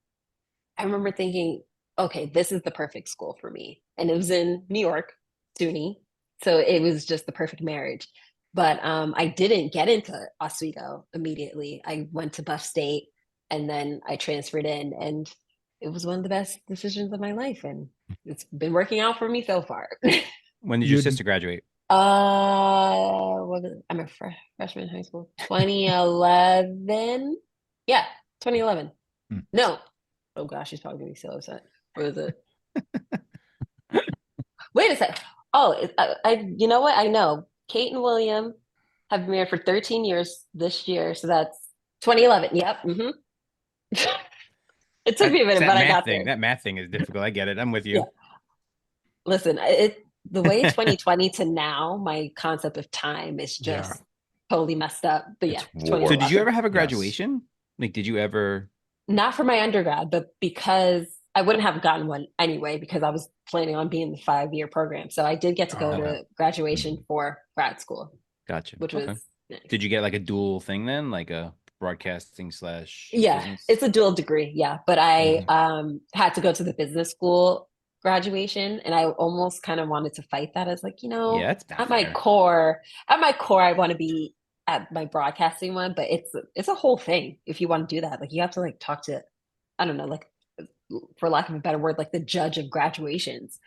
I remember thinking, okay, this is the perfect school for me. And it was in New York, SUNY. So it was just the perfect marriage. But I didn't get into Oswego immediately. I went to Buff State, and then I transferred in, and it was one of the best decisions of my life. And it's been working out for me so far. When did your sister graduate? What is it? I'm a freshman in high school. 2011. Yeah, 2011. No. Oh gosh, she's probably gonna be so upset. What is it? Wait a sec. Oh, you know what? I know. Kate and William have been married for 13 years this year, so that's 2011. Yep. It took me a minute, but I got there. That math thing is difficult. I get it. I'm with you. Yeah. Listen, the way 2020 to now, my concept of time is just totally messed up. But yeah. So did you ever have a graduation? Yes. Like, did you ever? Not for my undergrad, but because I wouldn't have gotten one anyway, because I was planning on being in the 5-year program. So I did get to go to graduation for grad school. Gotcha. Which was nice. Did you get like a dual thing then? Like a broadcasting / business? It's a dual degree. Yeah. But I had to go to the business school graduation, and I almost kind of wanted to fight that. I was like, at my core, I want to be at my broadcasting one, but it's a whole thing if you want to do that. Like, you have to like talk to, I don't know, like, for lack of a better word, like the judge of graduations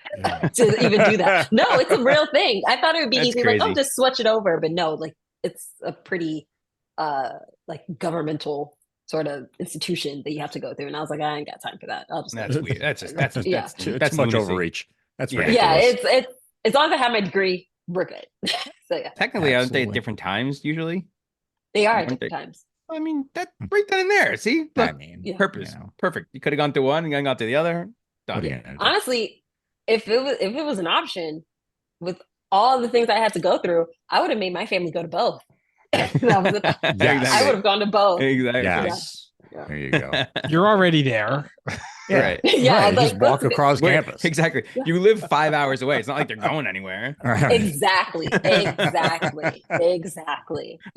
to even do that. No, it's a real thing. I thought it would be easy, crazy. like, oh, just switch it over, but no, like, it's a pretty like governmental sort of institution that you have to go through. And I was like, I ain't got time for that. I'll just that's weird. That's too much lunacy. overreach. That's ridiculous. Yeah, it's as long as I have my degree, we're good. So yeah. Technically, aren't they at different times usually? They are at different times. I mean, that right then and there. See, I mean, purpose, perfect. You could have gone to one and gone to the other. Honestly, if it was an option, with all the things I had to go through, I would have made my family go to both. I would have gone to both. Exactly. Yes. Yeah. There you go. You're already there. Yeah. Right. Yeah. Right. Just walk across campus. Exactly. Yeah. You live 5 hours away. It's not like they're going anywhere. Right. Exactly. Yes.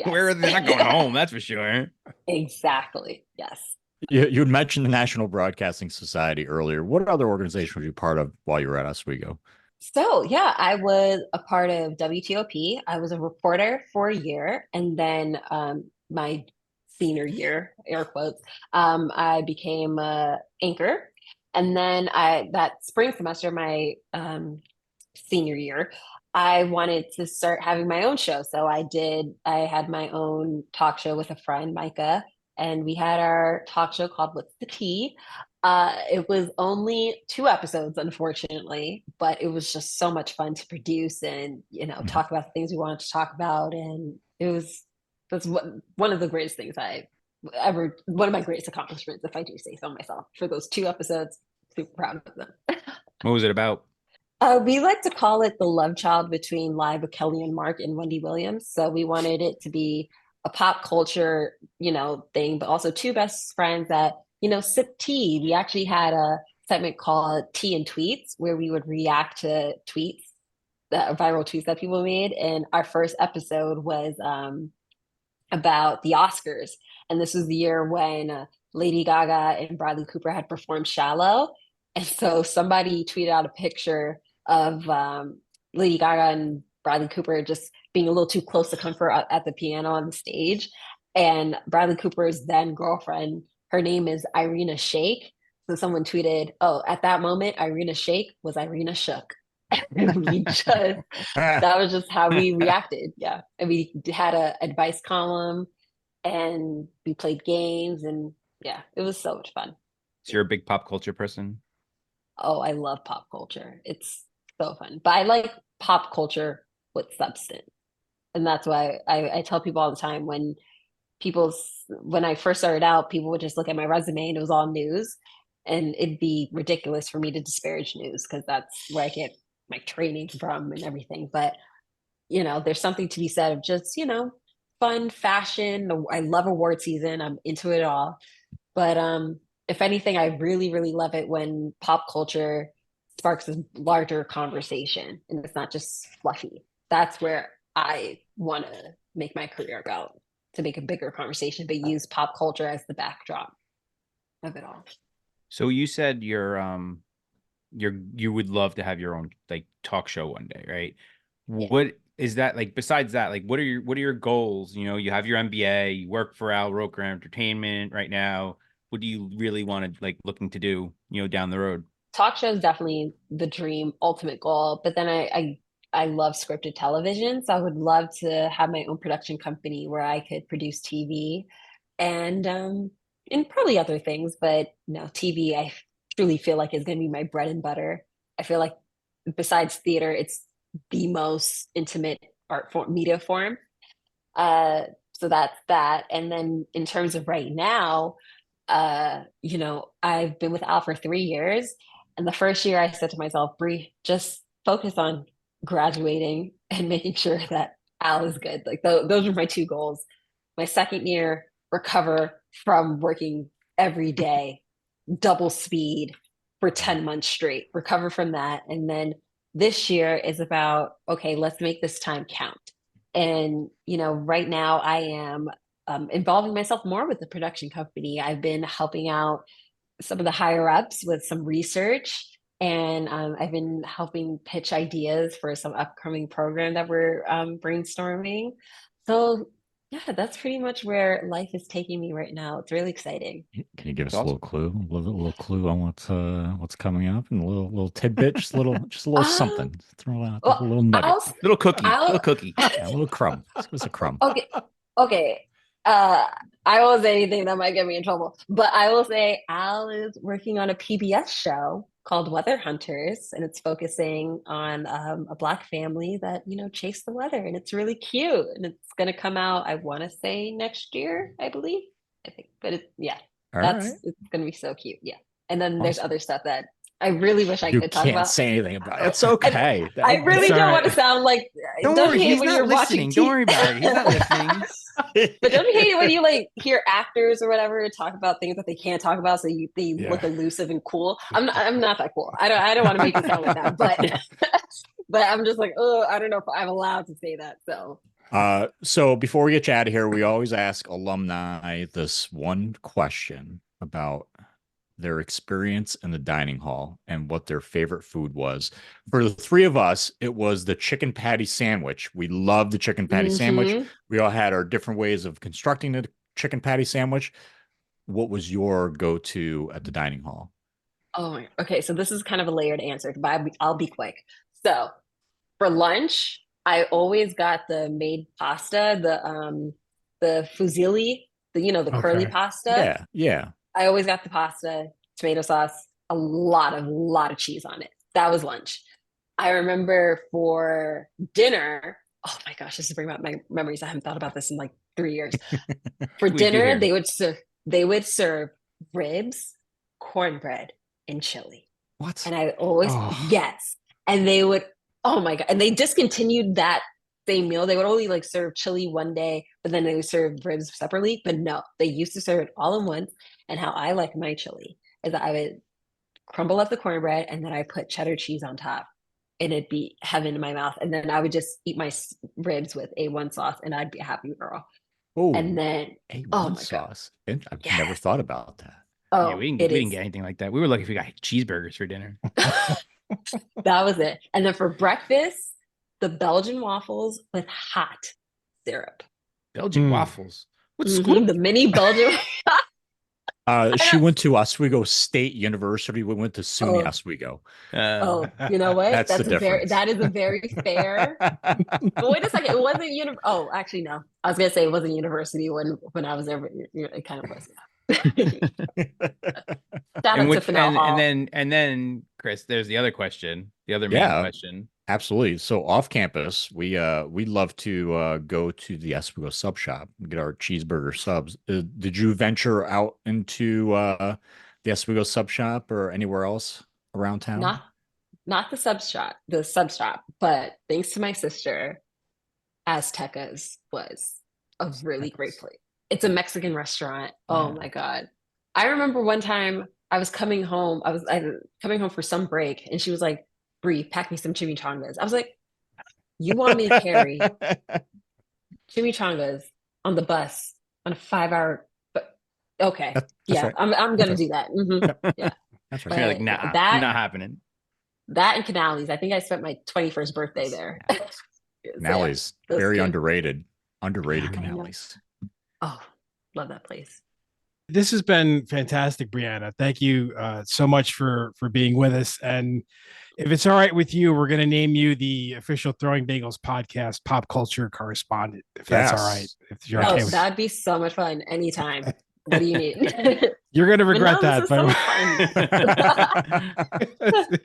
Where are they? Not going home? That's for sure. Exactly. Yes. You had mentioned the National Broadcasting Society earlier. What other organization were you part of while you were at Oswego? So yeah, I was a part of WTOP. I was a reporter for a year, and then my senior year, air quotes, I became a anchor, and then I that spring semester, my senior year, I wanted to start having my own show. So I did. I had my own talk show with a friend, Micah, and we had our talk show called "What's the Tea." It was only 2 episodes, unfortunately, but it was just so much fun to produce and, Mhm. talk about the things we wanted to talk about. And that's one of the greatest things I ever, one of my greatest accomplishments, if I do say so myself, for those 2 episodes. Super proud of them. What was it about? We like to call it the love child between Live with Kelly and Mark and Wendy Williams. So we wanted it to be a pop culture, thing, but also two best friends that, sip tea. We actually had a segment called Tea and Tweets where we would react to tweets, viral tweets that people made. And our first episode was about the Oscars. And this was the year when Lady Gaga and Bradley Cooper had performed Shallow. And so somebody tweeted out a picture of Lady Gaga and Bradley Cooper just being a little too close to comfort at the piano on the stage. And Bradley Cooper's then girlfriend, her name is Irina Shayk. So someone tweeted, "Oh, at that moment, Irina Shayk was Irina Shook." And we just that was just how we reacted. Yeah. And we had a advice column and we played games and yeah, it was so much fun. So you're a big pop culture person? Oh, I love pop culture. It's so fun. But I like pop culture with substance. And that's why I tell people all the time when I first started out, people would just look at my resume and it was all news. And it'd be ridiculous for me to disparage news because that's where I get my training from and everything. But there's something to be said of just, fun fashion. I love award season. I'm into it all. But if anything, I really, really love it when pop culture sparks a larger conversation and it's not just fluffy. That's where I want to make my career go, to make a bigger conversation, but use pop culture as the backdrop of it all. So you said you would love to have your own like talk show one day, right? Yeah. What is that like besides that? Like what are your goals? You have your MBA, you work for Roker Entertainment right now. What do you really want to like looking to do, down the road? Talk show is definitely the dream, ultimate goal. But then I love scripted television, so I would love to have my own production company where I could produce TV and probably other things. But no, TV, I truly feel like is going to be my bread and butter. I feel like besides theater, it's the most intimate art form, media form. Uh, so that's that. And then in terms of right now, I've been with Al for 3 years. And the first year I said to myself, Bree, just focus on graduating and making sure that Al is good. Like those were my two goals. My second year, recover from working every day, double speed for 10 months straight, recover from that. And then this year is about, okay, let's make this time count. And, right now I am involving myself more with the production company. I've been helping out some of the higher ups with some research, and I've been helping pitch ideas for some upcoming program that we're brainstorming. So, yeah, that's pretty much where life is taking me right now. It's really exciting. Can you give us That's a little clue, a little clue on what's coming up, and a little tidbit, just a little Um, something. Throw out a well, little nugget, Little cookie, little I'll, cookie. yeah, a little crumb. Give us a crumb. okay, okay. I won't say anything that might get me in trouble, but I will say Al is working on a PBS show called Weather Hunters, and it's focusing on a Black family that, chase the weather, and it's really cute. And it's going to come out, I want to say next year, I believe. I think, but yeah, All right. it's going to be so cute. Yeah. And then there's Awesome. other stuff that I really wish I You could talk can't about. say anything about it. It's I, okay. I really It's don't all want to right. sound like, Don't don't worry, you hate he's when not you're watching listening. Don't worry about it. He's not listening. But don't you hate it when you like hear actors or whatever talk about things that they can't talk about, so they look Yeah. elusive and cool? I'm not that cool. I don't want to make it sound like that, but but I'm just like, oh, I don't know if I'm allowed to say that. So before we get you out of here, we always ask alumni this one question about their experience in the dining hall and what their favorite food was. For the three of us, it was the chicken patty sandwich. We loved the chicken patty sandwich. Mhm. We all had our different ways of constructing the chicken patty sandwich. What was your go-to at the dining hall? Okay. So this is kind of a layered answer, but I'll be quick. So for lunch, I always got the made pasta, the fusilli, the curly Okay. pasta. Yeah. I always got the pasta, tomato sauce, a lot of cheese on it. That was lunch. I remember for dinner, oh my gosh, this is bringing back my memories. I haven't thought about this in like 3 years. For We do dinner, here. they would serve ribs, cornbread, and chili. What? And I always, Oh. yes. And they would, oh my God. And they discontinued that same meal. They would only like serve chili one day, but then they would serve ribs separately. But no, they used to serve it all in one. And how I like my chili is that I would crumble up the cornbread and then I put cheddar cheese on top. And it'd be heaven in my mouth. And then I would just eat my ribs with A1 sauce and I'd be a happy girl. Oh, And then, oh A1 my God. sauce. I've Yes. never thought about that. Oh, Yeah, we it didn't is. get anything like that. We were lucky if we got cheeseburgers for dinner. That was it. And then for breakfast, the Belgian waffles with hot syrup. Belgian Mm. waffles. What Mhm, school? the mini Belgian. She went to Oswego State University. We went to SUNY Oh. Oswego. Oh, you know what? That's the difference. That is a very fair. But wait a second, it wasn't Oh, actually, no. I was gonna say it wasn't university when I was there, but it kind of was. Shout out to Fennell Hall. and then Chris, there's the other question, the other main Yeah. question. Absolutely. So off campus, we love to go to the Oswego sub shop and get our cheeseburger subs. Did you venture out into the Oswego sub shop or anywhere else around town? Not the sub shop, but thanks to my sister, Aztecas was a really great place. It's a Mexican restaurant. Oh Yeah. my God. I remember one time I was coming home. I was coming home for some break, and she was like, "Bree, pack me some chimichangas." I was like, "You want me to carry chimichangas on the bus on a 5-hour?" But okay, That's yeah, right. I'm That's gonna right. do that. Mhm. Yeah, That's You're right. like, But nah, that- not happening. that and Canales. I think I spent my 21st birthday there. So, yeah, Canales, that's very good. underrated. Underrated Yeah, I know. Canales. Oh, love that place. This has been fantastic, Briana. Thank you so much for being with us. And if it's all right with you, we're going to name you the official Throwing Bagels Podcast pop culture correspondent. If that's all right, Yes. if you're Yes. okay Oh, with that'd be so much fun anytime. What do you need? You're going to But regret no, that, this is so fun.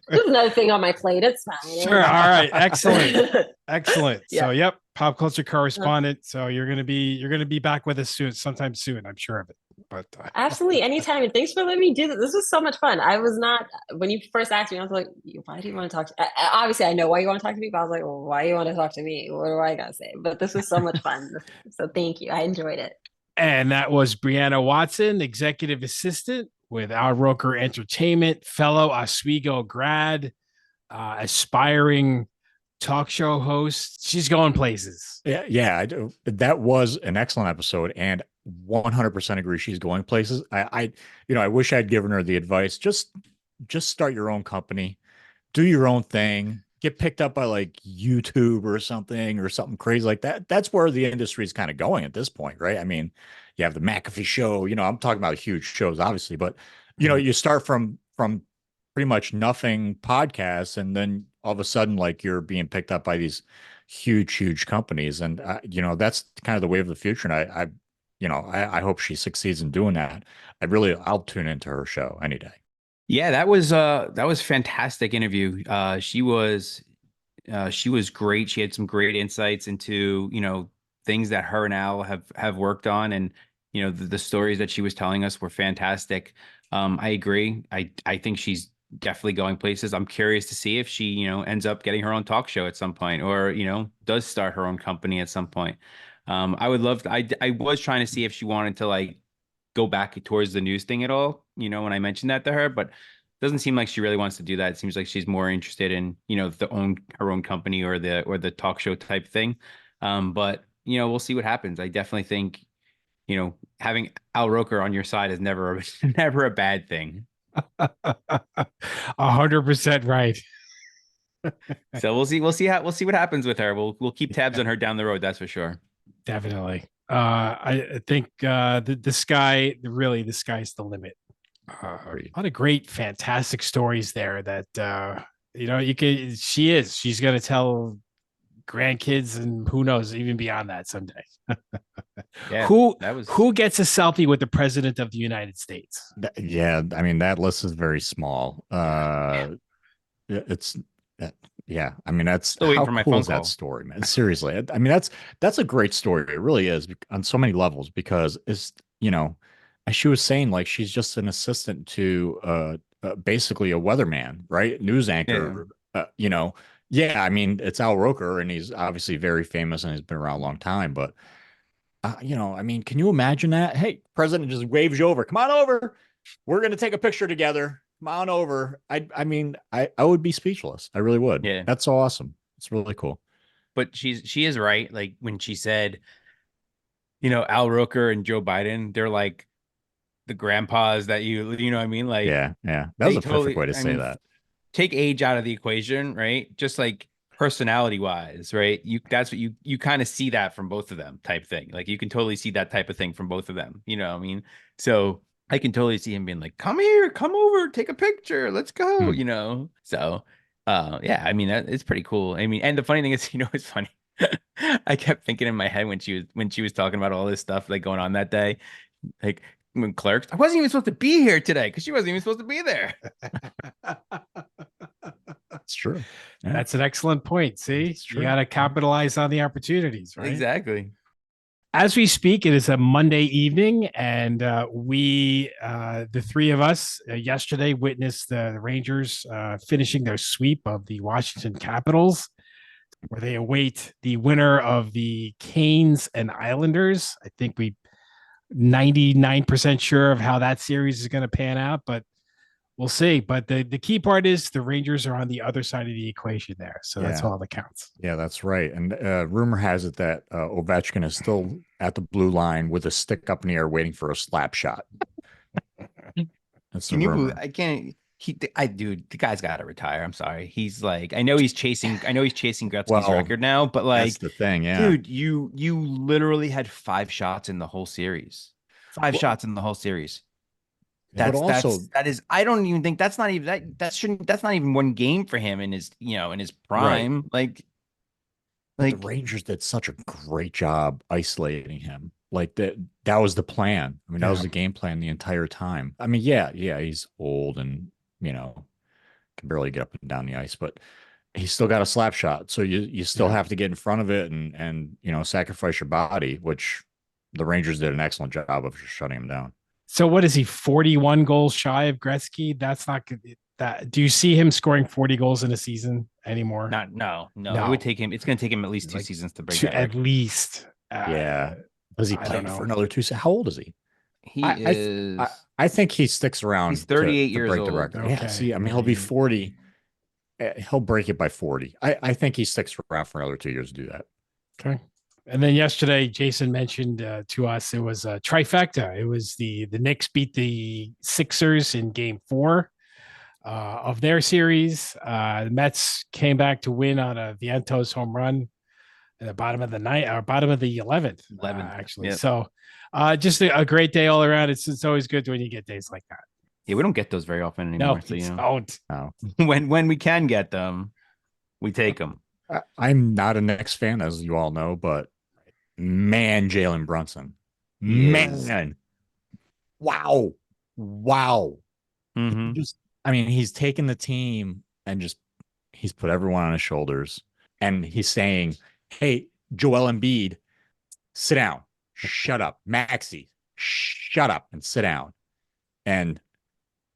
There's another thing on my plate. It's fine. Sure. All right. Excellent. Excellent. Yeah. So, yep, pop culture correspondent. So you're going to be back with us sometime soon. I'm sure of it. But Absolutely, anytime. And thanks for letting me do this. This was so much fun. I was not, when you first asked me, I was like, why do you want to talk to obviously, I know why you want to talk to me, but I was like, well, why do you want to talk to me? What do I got to say? But this was so much fun. So thank you. I enjoyed it. And that was Briana Watson, executive assistant with our Roker Entertainment, fellow Oswego grad, aspiring talk show host. She's going places. Yeah, I do. That was an excellent episode, and 100% agree. She's going places. I wish I'd given her the advice. Just start your own company, do your own thing, get picked up by like YouTube or something crazy like that. That's where the industry is kind of going at this point, right? I mean, you have the McAfee show. I'm talking about huge shows, obviously, but you start from pretty much nothing podcasts, and then all of a sudden, like you're being picked up by these huge companies, and that's kind of the wave of the future. And I hope she succeeds in doing that. I'll tune into her show any day. Yeah, that was fantastic interview. She was great. She had some great insights into, things that her and Al have worked on, and the stories that she was telling us were fantastic. I agree. I think she's definitely going places. I'm curious to see if she, ends up getting her own talk show at some point, or, does start her own company at some point. I would love to, I was trying to see if she wanted to like go back towards the news thing at all, when I mentioned that to her, but doesn't seem like she really wants to do that. It seems like she's more interested in, her own company or the talk show type thing. But we'll see what happens. I definitely think, having Al Roker on your side is never a bad thing. 100% right. So we'll see what happens with her. We'll keep tabs on her down the road. That's for sure. Definitely. I think the sky, really, the sky's the limit. A lot of great, fantastic stories there that you could. She's going to tell grandkids and who knows, even beyond that someday. Yeah, who gets a selfie with the president of the United States? Yeah, I mean that list is very small. It's yeah, I mean that's Still waiting how for my cool phone is that call. story, man? Seriously, I mean that's a great story. It really is on so many levels because it's as she was saying, like she's just an assistant to basically a weather,man, right? News anchor. Yeah, I mean it's Al Roker, and he's obviously very famous and he's been around a long time, but. I mean, can you imagine that? Hey, president just waves you over. Come on over. We're going to take a picture together. Come on over. I mean, I would be speechless. I really would. Yeah. That's so awesome. It's really cool. But she is right. Like when she said, Al Roker and Joe Biden, they're like the grandpas that you know what I mean? Like, yeah. That was a perfect way to say mean, that. Take age out of the equation, right? Just like personality wise, right? That's what you kind of see that from both of them type thing. Like you can totally see that type of thing from both of them. You know what I mean? So I can totally see him being like, come here, come over, take a picture, let's go, So yeah, I mean it's pretty cool. I mean, and the funny thing is, it's funny. I kept thinking in my head when she was talking about all this stuff like going on that day, like when clerks, I wasn't even supposed to be here today because she wasn't even supposed to be there. That's true. Yeah. That's an excellent point. See, you got to capitalize on the opportunities, right? Exactly. As we speak, it is a Monday evening, and we, the three of us, yesterday witnessed the Rangers finishing their sweep of the Washington Capitals, where they await the winner of the Canes and Islanders. I think 99% sure of how that series is going to pan out, but we'll see. But the key part is the Rangers are on the other side of the equation there. So that's all that counts. Yeah, that's right. And rumor has it that Ovechkin is still at the blue line with a stick up in the air waiting for a slap shot. That's the rumor. I can't. Dude, the guy's got to retire. I'm sorry. He's like, I know he's chasing Gretzky's record now, but like, that's the thing. Yeah, dude, you literally had 5 shots in the whole series. 5 shots in the whole series. That is. I don't even think that's not even that's not even one game for him in his prime. Right. Like the Rangers did such a great job isolating him. Like that was the plan. I mean, that was the game plan the entire time. I mean, yeah, he's old and can barely get up and down the ice, but he's still got a slap shot. So you still have to get in front of it and sacrifice your body, which the Rangers did an excellent job of shutting him down. So what is he, 41 goals shy of Gretzky? That's not good. Do you see him scoring 40 goals in a season anymore? No. It would take him. It's going to take him at least 2 seasons to break that record. At least. Yeah. Does he play for another 2 seasons? How old is he? He is. I think he sticks around. He's 38 to years break old. the record. Okay. Yeah. See, I mean, he'll be 40. He'll break it by 40. I think he sticks around for another 2 years to do that. Okay. And then yesterday, Jason mentioned to us it was a trifecta. It was the Knicks beat the Sixers in Game 4 of their series. The Mets came back to win on a Vientos home run at the bottom of the night, or bottom of the 11th, actually. Yep. So just a great day all around. It's always good when you get days like that. Yeah, we don't get those very often anymore. No, No. When we can get them, we take them. I'm not a Knicks fan, as you all know, but man, Jalen Brunson, man, wow. Mm-hmm. He's taken the team and he's put everyone on his shoulders, and he's saying, "Hey, Joel Embiid, sit down, shut up, Maxey, shut up and sit down," and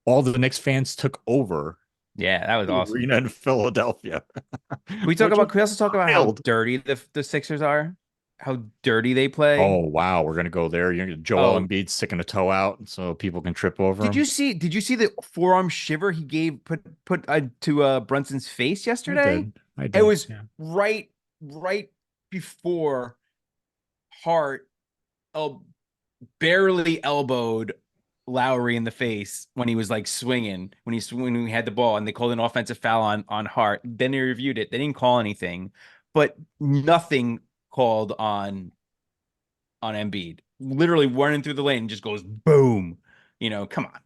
all the Knicks fans took over. Yeah, that was awesome. Arena in Philadelphia. We also talk about how dirty the Sixers are, how dirty they play. Oh wow, we're gonna go there. You're Joel Embiid sticking a toe out so people can trip over him. Did you see the forearm shiver he gave put to Brunson's face yesterday? I did. It was right before Hart barely elbowed Lowry in the face when he was like swinging when he had the ball and they called an offensive foul on Hart. Then they reviewed it. They didn't call anything, but nothing called on Embiid. Literally running through the lane and just goes boom. Come on,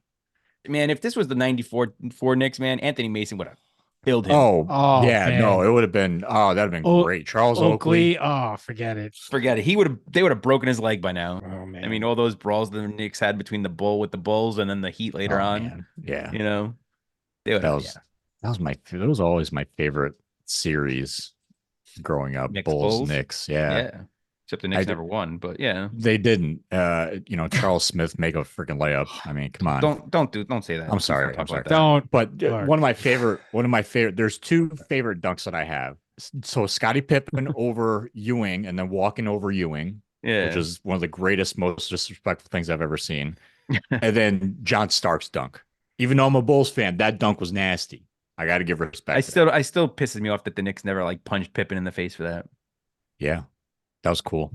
man. If this was the '94 Knicks, man, Anthony Mason would have killed him. Oh yeah, man. no, it would have been. Oh, that'd have been great. Charles Oakley. Oh, forget it. They would have broken his leg by now. Oh man. I mean, all those brawls the Knicks had between the Bulls and then the Heat later on. Man. Yeah, that was always my favorite series growing up. Bulls, Knicks. Yeah. Except the Knicks never won, but yeah, they didn't. Charles Smith make a freaking layup. I mean, come on. Don't say that. I'm sorry. Don't. But one of my favorite. There's two favorite dunks that I have. So Scottie Pippen over Ewing, and then walking over Ewing, which is one of the greatest, most disrespectful things I've ever seen. And then John Starks dunk. Even though I'm a Bulls fan, that dunk was nasty. I got to give respect. I still pisses me off that the Knicks never like punched Pippen in the face for that. Yeah. That was cool.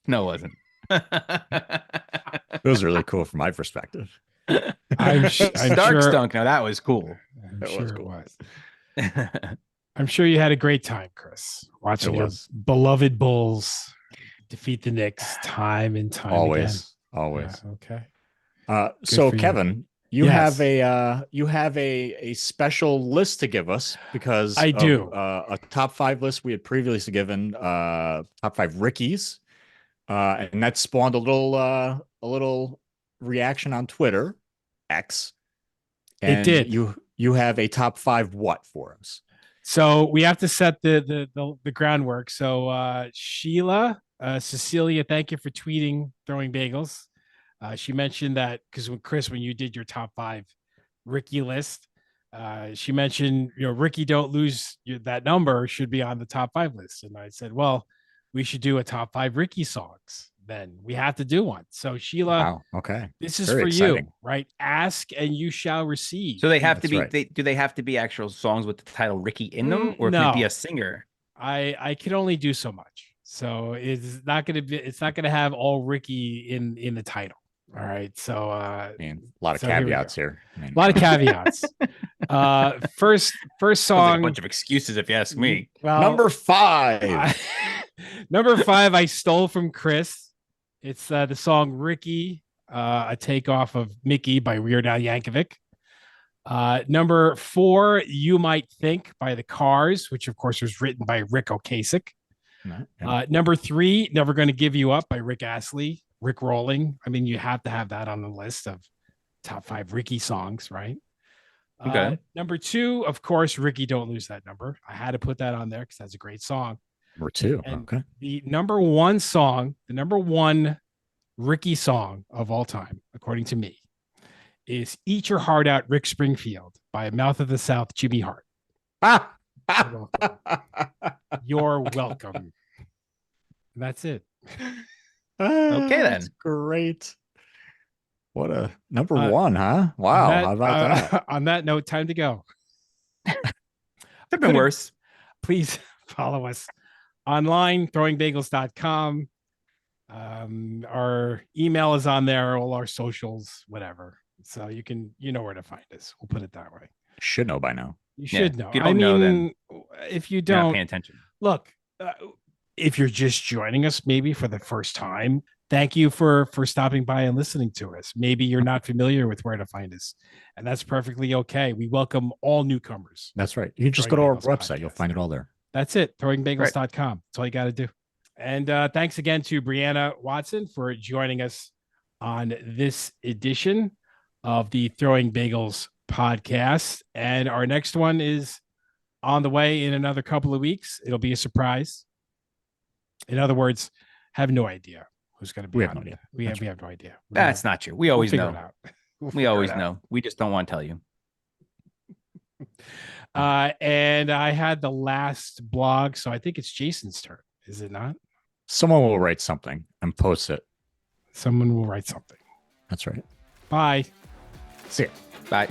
No, it wasn't. It was really cool from my perspective. I'm Starks sure, dunk. Now that was cool. I'm sure it was. I'm sure you had a great time, Chris, watching your beloved Bulls defeat the Knicks time and time again. Always. Yeah, okay. So Kevin, you have a special list to give us because I do a top 5 list we had previously given top 5 Rickies, and that spawned a little reaction on Twitter X. And it did. You have a top 5 what for us? So we have to set the groundwork. So Sheila, Cecilia, thank you for tweeting Throwing Bagels. She mentioned that because when you did your top 5 Ricky list, she mentioned, Ricky Don't Lose that number should be on the top 5 list. And I said, well, we should do a top 5 Ricky songs. Then we have to do one. So Sheila, wow, okay, this is very for exciting. you, right? Ask and you shall receive. So they have to be. Right. Do they have to be actual songs with the title Ricky in them, or no. can it be a singer? I can only do so much. So it's not going to have all Ricky in the title. All right. So a lot of caveats here. A lot of caveats. First song. Like a bunch of excuses, if you ask me. Well, number 5. Number 5, I stole from Chris. It's the song Ricky, a takeoff of Mickey by Weird Al Yankovic. Number 4, You Might Think by The Cars, which of course was written by Rick Ocasek. Number 3, Never Gonna Give You Up by Rick Astley. Rick Rolling. I mean, you have to have that on the list of top 5 Ricky songs, right? Okay. Number 2, of course, Ricky Don't Lose That Number. I had to put that on there because that's a great song. Number 2. And okay. The number 1 song, the number 1 Ricky song of all time, according to me, is Eat Your Heart Out, Rick Springfield by Mouth of the South, Jimmy Hart. You're welcome. You're welcome. That's it. Okay, then. That's great. What a number 1, huh? Wow. How about that? On that note, time to go. Could have been worse. Please follow us online, throwingbagels.com. Our email is on there, all our socials, whatever. So you know where to find us. We'll put it that way. Should know by now. You should know. If you don't know, then if you you're not don't paying attention. Look, if you're just joining us, maybe for the first time, thank you for stopping by and listening to us. Maybe you're not familiar with where to find us, and that's perfectly okay. We welcome all newcomers. That's right. You just go to our website. You'll find it all there. That's it. Throwingbagels.com. That's all you got to do. And thanks again to Briana Watson for joining us on this edition of the Throwing Bagels podcast. And our next one is on the way in another couple of weeks. It'll be a surprise. In other words, have no idea who's going to be we on have no it. idea. We have no idea. That's not true. We always know. We always know. know. We just don't want to tell you. And I had the last blog, so I think it's Jason's turn. Is it not? Someone will write something and post it. Someone will write something. That's right. Bye. See ya. Bye.